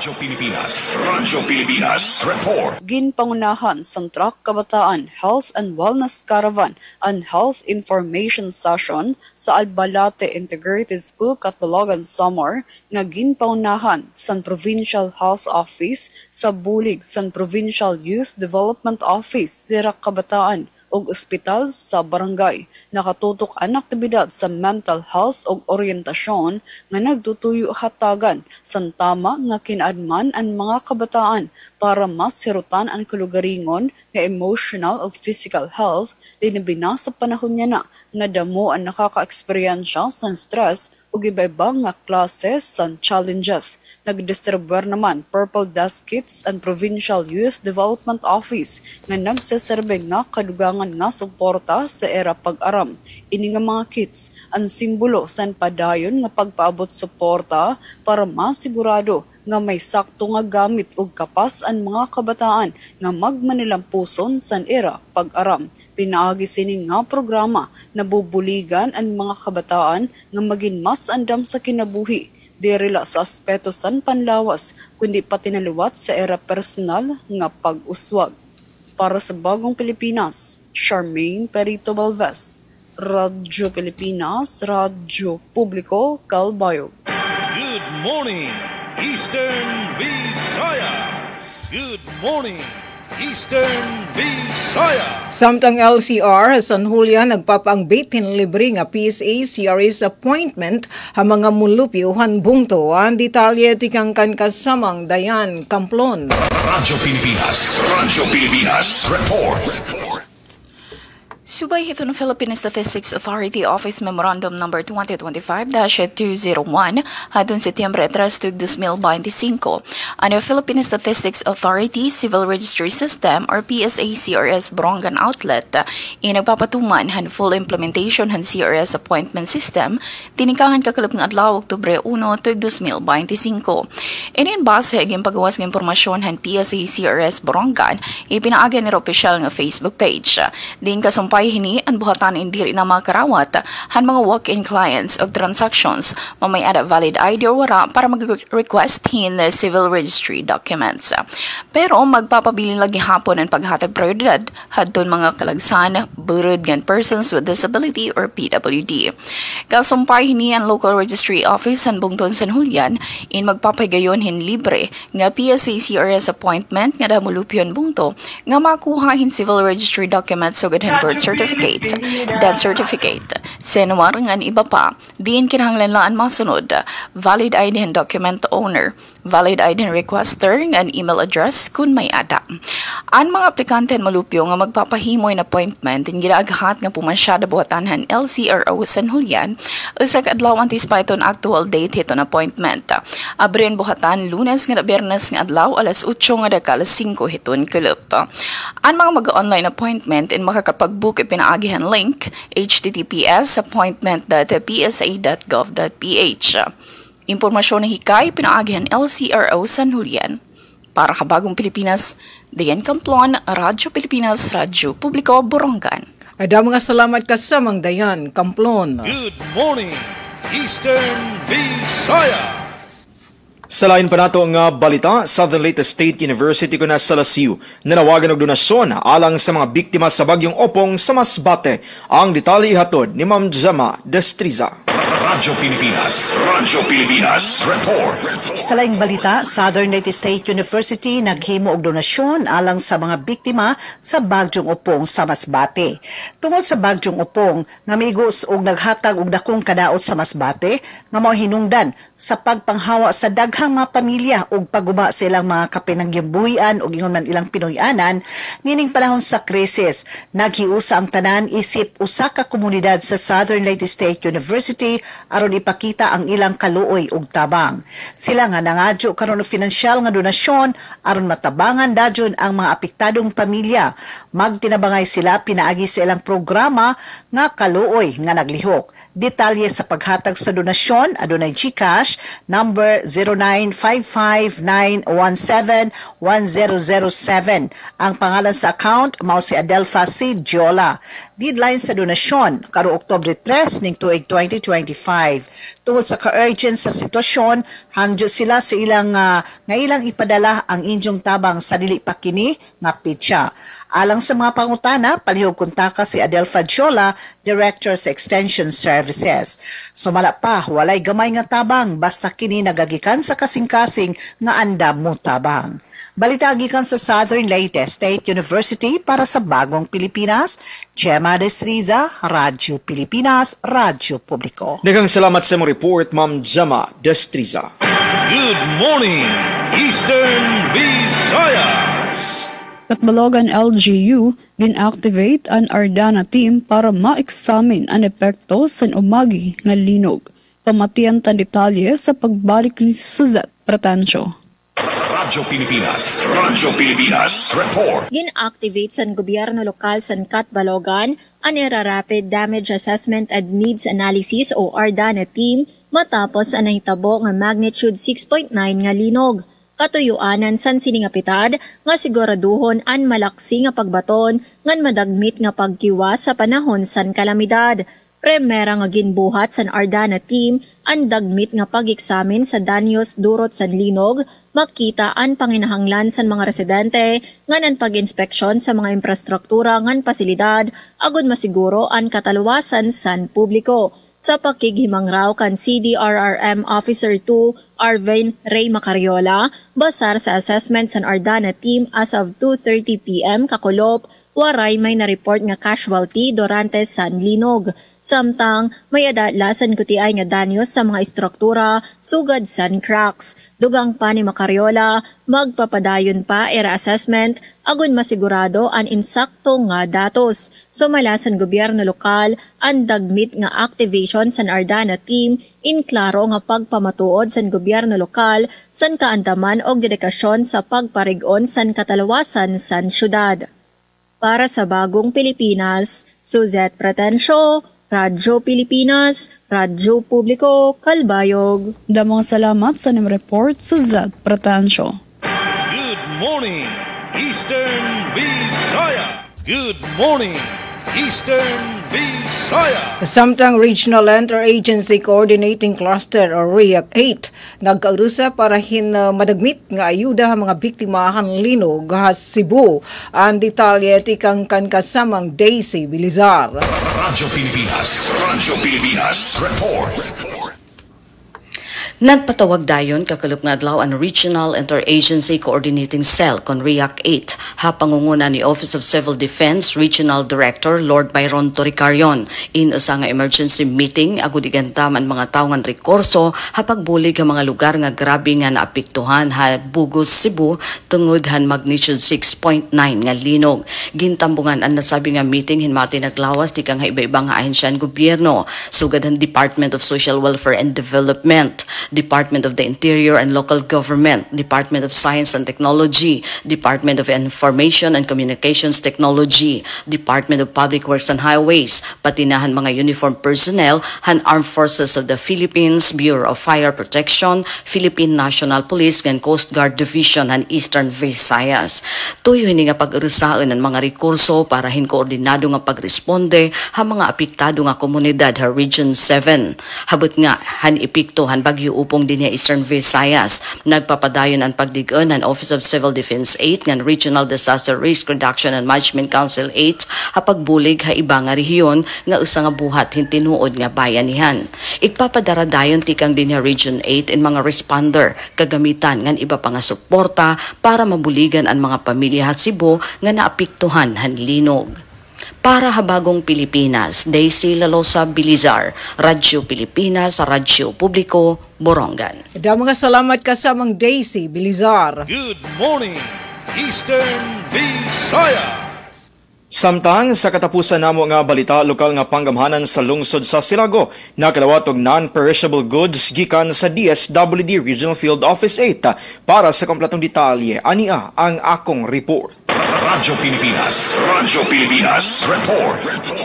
S1: Radyo Pilipinas Report.
S13: Ginpangunahan sa track kabataan Health and Wellness Caravan and Health Information Session sa Albalate Integrated School Catbalogan Samar nga ginpangunahan sa Provincial Health Office sa bulig sa Provincial Youth Development Office Sirak Kabataan ug ospital sa barangay. Nakatutok ang aktibidad sa mental health ug orientasyon nga nagtutuyo hatagan sa tama nga kinaadman ang mga kabataan para mas hirutan ang kalugaringon nga emotional ug physical health dinabina sa panahon niya na nga damo ang nakaka-eksperyensya sa stress ug iba-iba nga klase sa challenges. Nagdistribuer naman Purple Desk Kits and Provincial Youth Development Office nga nagseserbe nga kadugangan nga suporta sa era pag-aram. Ini nga mga kits ang simbolo sa padayon nga pagpaabot suporta para masigurado nga may sakto nga gamit ug kapas ang mga kabataan nga magmanilampuson sa era pag-aram. Pinaagi sini nga programa na bubuligan ang mga kabataan nga maging mas andam sa kinabuhi, dirila sa aspeto san panlawas, kundi pati naliwat sa era personal nga pag-uswag. Para sa Bagong Pilipinas, Charmaine Perito Balves, Radyo Pilipinas, Radyo Publiko, Calbayog.
S11: Good morning, Eastern Visayas. Good morning, Eastern Visayas.
S7: Samtang LCR San Julia nagpapangbit libre nga PSA CRS appointment ha mga mulupyuhan bungto ang detalye tikang kan kasamang Dayan Camplon.
S1: Radyo Pilipinas Report.
S20: Subay ito ng Philippine Statistics Authority Office Memorandum No. 2025-201 hadun Setyembre 3, 2025. Ang Philippine Statistics Authority Civil Registry System or PSA-CRS Borongan Outlet nagpapatuman han full implementation han CRS appointment system tinikangan kakalap ng adlaw Oktubre 1, 2025. Inin base aging pagawas ng impormasyon han PSA-CRS Borongan ipinaagi ni opisyal nga Facebook page. Din kasumpay hini ang buhatan indiri na mga karawat han mga walk-in clients o transactions mamay ada valid ID or wara para mag-request hin civil registry documents. Pero magpapabilin lagi hapon ang paghatag prioridad hadton mga kalagsan, burod gan persons with disability or PWD. Kasumpay hini ang local registry office han Bungton San Julian in magpapahigayon hin libre nga PSA-CRS appointment nga damulupyon bungto nga makuha hin civil registry documents so hin birth certificate, death certificate, senwar ngan iba pa, diin kinahanglanlaan masunod, valid ID and document owner, valid ID and requester, ngan email address kung may ada. Ang mga aplikante malupyo nga magpapahimoy na appointment in ginaaghat nga pumansyada buhatanhan LCRO San Julian, usag adlaw anticipaton actual date hito na appointment. Abrin buhatan Lunes nga Biyernes nga adlaw alas 8 nga dakal 5 hiton kalup. Ang mga mag-online appointment in makakapag-book ipinaagihan link https://appointment.psa.gov.ph. Impormasyon na hikay pinaagihan LCRO San Julian. Para kabagong Pilipinas, Dian Camplon, Radyo Pilipinas, Radyo Publiko, Borongan.
S7: Ada mga salamat ka sa Mang Dayan Camplon.
S11: Good morning, Eastern Visayas.
S12: Sa lain pa nato nga balita, Southern Leyte State University ko na sa Lasiu nanawagan og donasyon alang sa mga biktima sa bagyong Opong sa Masbate. Ang detalye hatod ni Ma'am Jama Destriza.
S1: Radyo Pilipinas Report.
S21: Sa laing balita, Southern Leyte State University naghimo og donasyon alang sa mga biktima sa bagyong Opong sa Masbate. Tungod sa bagyong Opong, nga migos og naghatag og dakong kadaot sa Masbate nga mao hinungdan sa pagpanghawa sa daghang mga pamilya og pagguba sa ilang mga kapinagyambuhian og ingon man ilang Pinoyanan nining panahon sa krisis. Naghiusa ang tanan isip usa ka komunidad sa Southern Leyte State University aron ipakita ang ilang kaluoy ug tabang. Sila nga nangadyo karon og pinansyal nga donasyon aron matabangan dadyon ang mga apektadong pamilya. Magtinabangay sila pinaagi sa ilang programa nga kaluoy nga naglihok. Detalye sa paghatag sa donasyon adunay GCash number 0955917107. Ang pangalan sa account mao si Adelfa C. Giola. Deadline sa donasyon karong Oktubre 3 ning tuig 2025. Tungod sa ka-urgent sa sitwasyon, hangyo sila sa ilang nga ilang ipadala ang inyong tabang sa dili pa kini nga pitsa. Alang sa mga pangutana, palihog kontaka si Adelfa Giola, Director sa Extension Services. Sumala pa, walay gamay nga tabang basta kini nagagikan sa kasing-kasing nga andam mo tabang. Balita gikan sa Southern Leyte State University para sa Bagong Pilipinas, Gemma Destriza, Radyo Pilipinas, Radyo Publiko.
S12: Daghang salamat sa mong report, Ma'am Gemma Destriza.
S11: Good morning, Eastern Visayas.
S13: Katbalogan LGU, gin-activate ang Ardana team para ma-examine ang epekto sa umagi nga linog. Pamatian tan detalye sa pagbalik ni Suzette Pretensyo.
S1: Radyo Pilipinas Report.
S18: Gin-activate sa gobyerno lokal sa Katbalogan ang Rapid Damage Assessment and Needs Analysis o Ardana team matapos ang nahitabo nga magnitude 6.9 nga linog. Katuyuanan san siningapitad nga siguraduhon an malaksi nga pagbaton ngan madagmit nga pagkiwa sa panahon san kalamidad. Premera nga ginbuhat san Ardana team ang dagmit nga pag-eksamin sa danyos durot san linog, makita ang panginahanglan san mga residente ngan pag-inspeksyon sa mga infrastruktura ngan pasilidad agud masiguro ang kataluwasan san publiko. Sa pakighimang raw kan CDRRM Officer 2 Arvin Ray Macariola, basar sa assessment sa Ardana team as of 2:30 p.m. kakulop, waray may na-report nga casualty durante san linog. Samtang may adalasan kutiay nga danyo sa mga istruktura sugad san cracks. Dugang pa ni Macariola, magpapadayon pa era assessment agon masigurado ang insakto nga datos. Sumala san gobyerno lokal ang dagmit nga activation san Ardana team in klaro nga pagpamatuod san gobyerno lokal san kaandaman og dedikasyon sa pagparigon san katalawasan san syudad. Para sa Bagong Pilipinas, Suzette Pretencio, Radyo Pilipinas, Radyo Publiko, Kalbayog.
S13: Damong salamat sa report, Suzette Pretencio.
S11: Good morning, Eastern Visaya. Good morning, Eastern Visaya.
S7: Samtang Regional Interagency Coordinating Cluster o REAC 8 nagkaurusa para madagmit nga ayuda ang mga biktima han linog ha Cebu. Ang detalye tikang kasamang Daisy Bilizar.
S2: Radyo Pilipinas Report.
S10: Nagpatawag dayon kakalop nga adlaw ang Regional Interagency Coordinating Cell kon REAC 8 ha pangunguna ni Office of Civil Defense Regional Director Lord Byron Toricarion in usa nga emergency meeting agud igantaman mga tawo nga rekorso ha pagbulig ang mga lugar nga grabe nga naapektuhan ha Bugos Cebu tungod han magnitude 6.9 nga linog. Gintambungan ang nasabi nga meeting hinmati naglawas di kang iba-ibang nga ahensyan gobyerno sugad ang Department of Social Welfare and Development, Department of the Interior and Local Government, Department of Science and Technology, Department of Information and Communications Technology, Department of Public Works and Highways, pati na han mga uniform personnel, han Armed Forces of the Philippines, Bureau of Fire Protection, Philippine National Police, and Coast Guard Division, han Eastern Visayas. Tuyo hini nga pag-urusaan ang mga rekurso para hinkoordinado nga pagresponde ha mga apektado nga komunidad ha Region 7. Habot nga han epekto han bagyo upong din Eastern Visayas. Nagpapadayon ang pagdig-on ng Office of Civil Defense 8 ng Regional Disaster Risk Reduction and Management Council 8 hapagbulig ha iba nga rehiyon nga usa nga buhat hintinuod nga bayanihan. Igpapadaradayon tikang din Region 8 in mga responder kagamitan ngan iba pa nga suporta para mabuligan ang mga pamilya sa Cebu nga naapektuhan han linog. Para Habagong Pilipinas, Daisy Lalosa Bilizar, Radyo Pilipinas, Radyo Publiko, Borongan.
S7: Mga salamat kasamang Daisy Bilizar.
S11: Good morning, Eastern Visaya.
S12: Samtang sa katapusan namo nga balita, lokal nga panggamhanan sa lungsod sa Silago nakalawat og non-perishable goods gikan sa DSWD Regional Field Office 8. Para sa kompletong detalye, ania ang akong report.
S2: Radyo Pilipinas Report.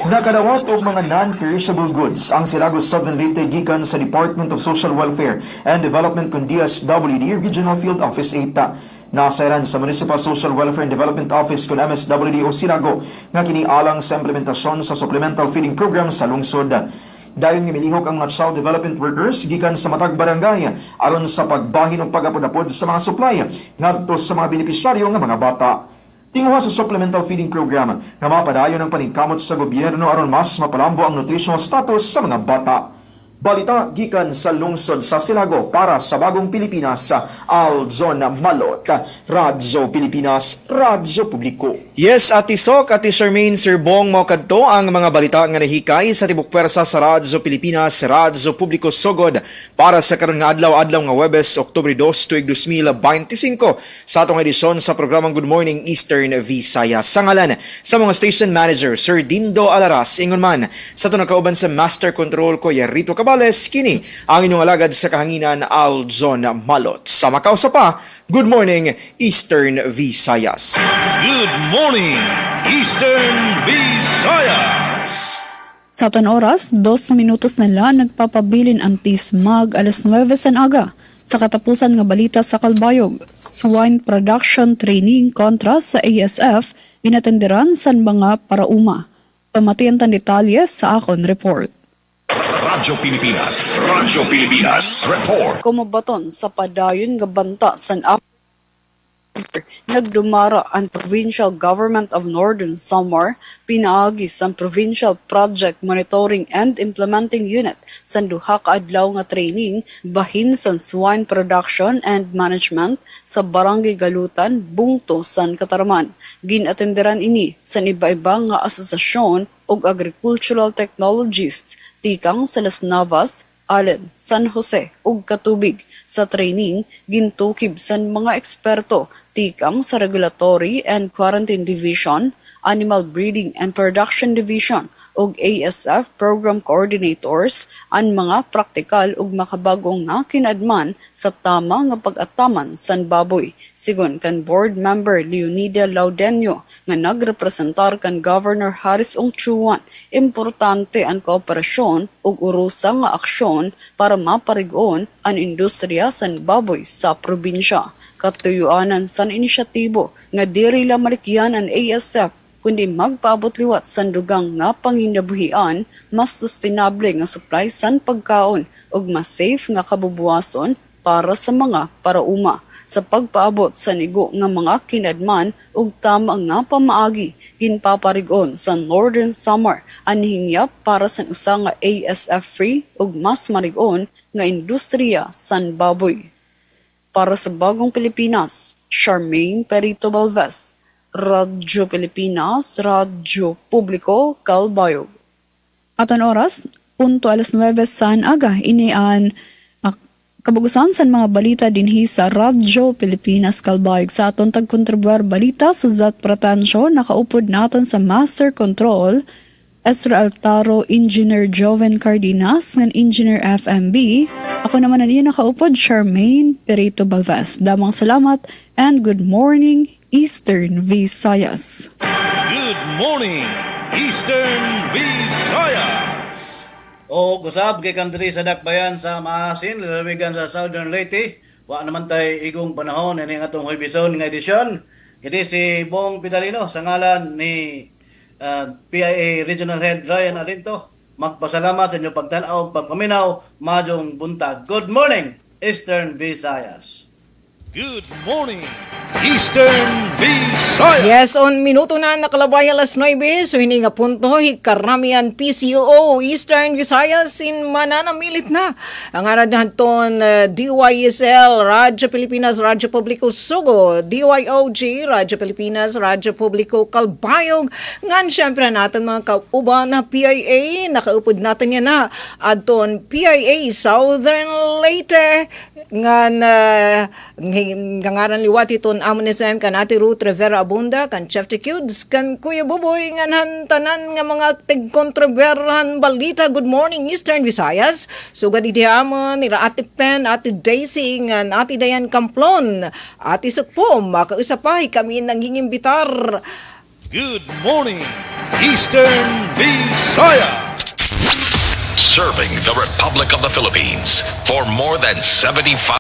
S12: Nakadawat og mga non-perishable goods ang Silago Southern Leyte gikan sa Department of Social Welfare and Development kun DSWD Regional Field Office 8. Nasairan sa Municipal Social Welfare and Development Office kun MSWD o Silago nga kinialang sa implementasyon sa supplemental feeding program sa lungsod. Dayon nga milihok ang mga child development workers gikan sa matag barangay aron sa pagbahin og pagapod-apod sa mga supply ngadto sa mga benepisyaryo nga mga bata. Tinguha sa supplemental feeding program nga mapadayon ang paningkamot sa gobyerno aron mas mapalambo ang nutritional status sa mga bata. Balita gikan sa lungsod sa Silago para sa Bagong Pilipinas sa Alzon Malot, Radyo Pilipinas, Radyo Publiko. Yes, Ati Sok, Ati Charmaine, Sir Bong, mo kadto ang mga balita nga nahikay sa tibok pwersa sa Radyo Pilipinas, Radyo Publiko Sogod para sa karon nga adlaw nga Huwebes, Oktubre 2, tuig 2025 sa atong edisyon sa programang Good Morning Eastern Visayas. Sa ngalan sa mga station manager, Sir Dindo Alaras, ingon man sa ito nakauban sa Master Control ko, Rito Cabales, kini ang inyong alagad sa kahanginan Alzon Malot. Sa makausa pa, Good Morning Eastern Visayas.
S11: Good morning, Eastern Visayas.
S13: Sa aton oras, 2 minutos na lang nagpapabilin ang tismag alas 9 san aga. Sa katapusan nga balita sa Kalbayog, swine production training kontra sa ASF inatenderan sa mga parauma. Pamatian tan detalye sa akon report.
S2: Radyo Pilipinas Report.
S13: Kumabaton sa padayon nga banta san nagdumara ang Provincial Government of Northern Samar pinaagi sa Provincial Project Monitoring and Implementing Unit sa duha ka adlaw nga training bahin sa swine production and management sa Barangay Galutan, Bungto, San Catarman. Ginatenderan ini sa iba-iba nga asosasyon ug agricultural technologists tikang sa Las Navas, Allen, San Jose ug Katubig. Sa training, gintukib sa mga eksperto tikang sa Regulatory and Quarantine Division, Animal Breeding and Production Division ug ASF Program Coordinators ang mga praktikal ug makabagong nga kinadman sa tama nga pag-ataman san baboy. Sigon kan board member Leonidia Laudenio nga nagrepresentar kan Governor Harris Ongchuan, importante ang kooperasyon ug urusa nga aksyon para maparigon ang industriya san baboy sa probinsya. Katuyuanan san inisyatibo nga diri la malikyan ang ASF kundi magpaabot liwat sa dugang nga panginabuhian, mas sustainable nga supply san pagkaon ug mas safe nga kabubuason para sa mga parauma. Sa pagpaabot sa nigo nga mga kinadman ug tama nga pamaagi, ginpaparigon sa Northern Samar ang hingyap para sa usa nga ASF-free ug mas marigon nga industriya san baboy. Para sa Bagong Pilipinas, Charmaine Perito Balves, Radyo Pilipinas, Radyo Publiko, Calbayog. Aton oras, punto alas 9 san aga, inian kabugusan sa mga balita dinhi sa Radyo Pilipinas, Calbayog. Sa aton tagkontribuar balita, Suzat Pratancio, nakaupod naton sa Master Control, Ezra Altaro, Engineer Joven Cardenas, ng Engineer FMB. Ako naman na niyo nakaupod, Charmaine Perito Balves. Damang salamat and good morning, Eastern Visayas.
S11: Good morning, Eastern Visayas.
S9: O kusab kay kandri sa dakbayan sa maasin, lalawigan sa Southern Leyte. Wa naman tay igong panahon ini nga atong Huwebison nga edisyon. Kini si Bong Pidalino sa ngalan ni PIA Regional Head Ryan Arinto. Magpasalamat sa inyong pagtanaw, pagpaminaw, majong buntag. Good morning, Eastern Visayas.
S11: Good morning, Eastern Visayas.
S7: Yes, on minuto na nakalabay alas 9. So hindi nga punto, hikaramihan PCOO Eastern Visayas in mananamilit na. Ang aradahan ton DYSL, Radyo Pilipinas, Radyo Publiko Sugo, DYOG, Radyo Pilipinas, Radyo Publiko Calbayog. Ngan syempre natin mga kauban na PIA, nakaupod natin yan na. Adton PIA Southern Leyte, ngan gangaran liwat iton amon SM kan Ate Ruth Rivera Abunda, kan Chef Ticudes, kan Kuya Buboy, ngan tanan nga mga tig-kontroberhan balita. Good morning, Eastern Visayas. Sugad iti amon, nila Ate Pen, Ate Daisy, ngan Ate Dayan Camplon, Ate Sukpom, makausapay kami nangingimbitar.
S11: Good morning, Eastern Visayas.
S3: Serving the Republic of the Philippines for more than 75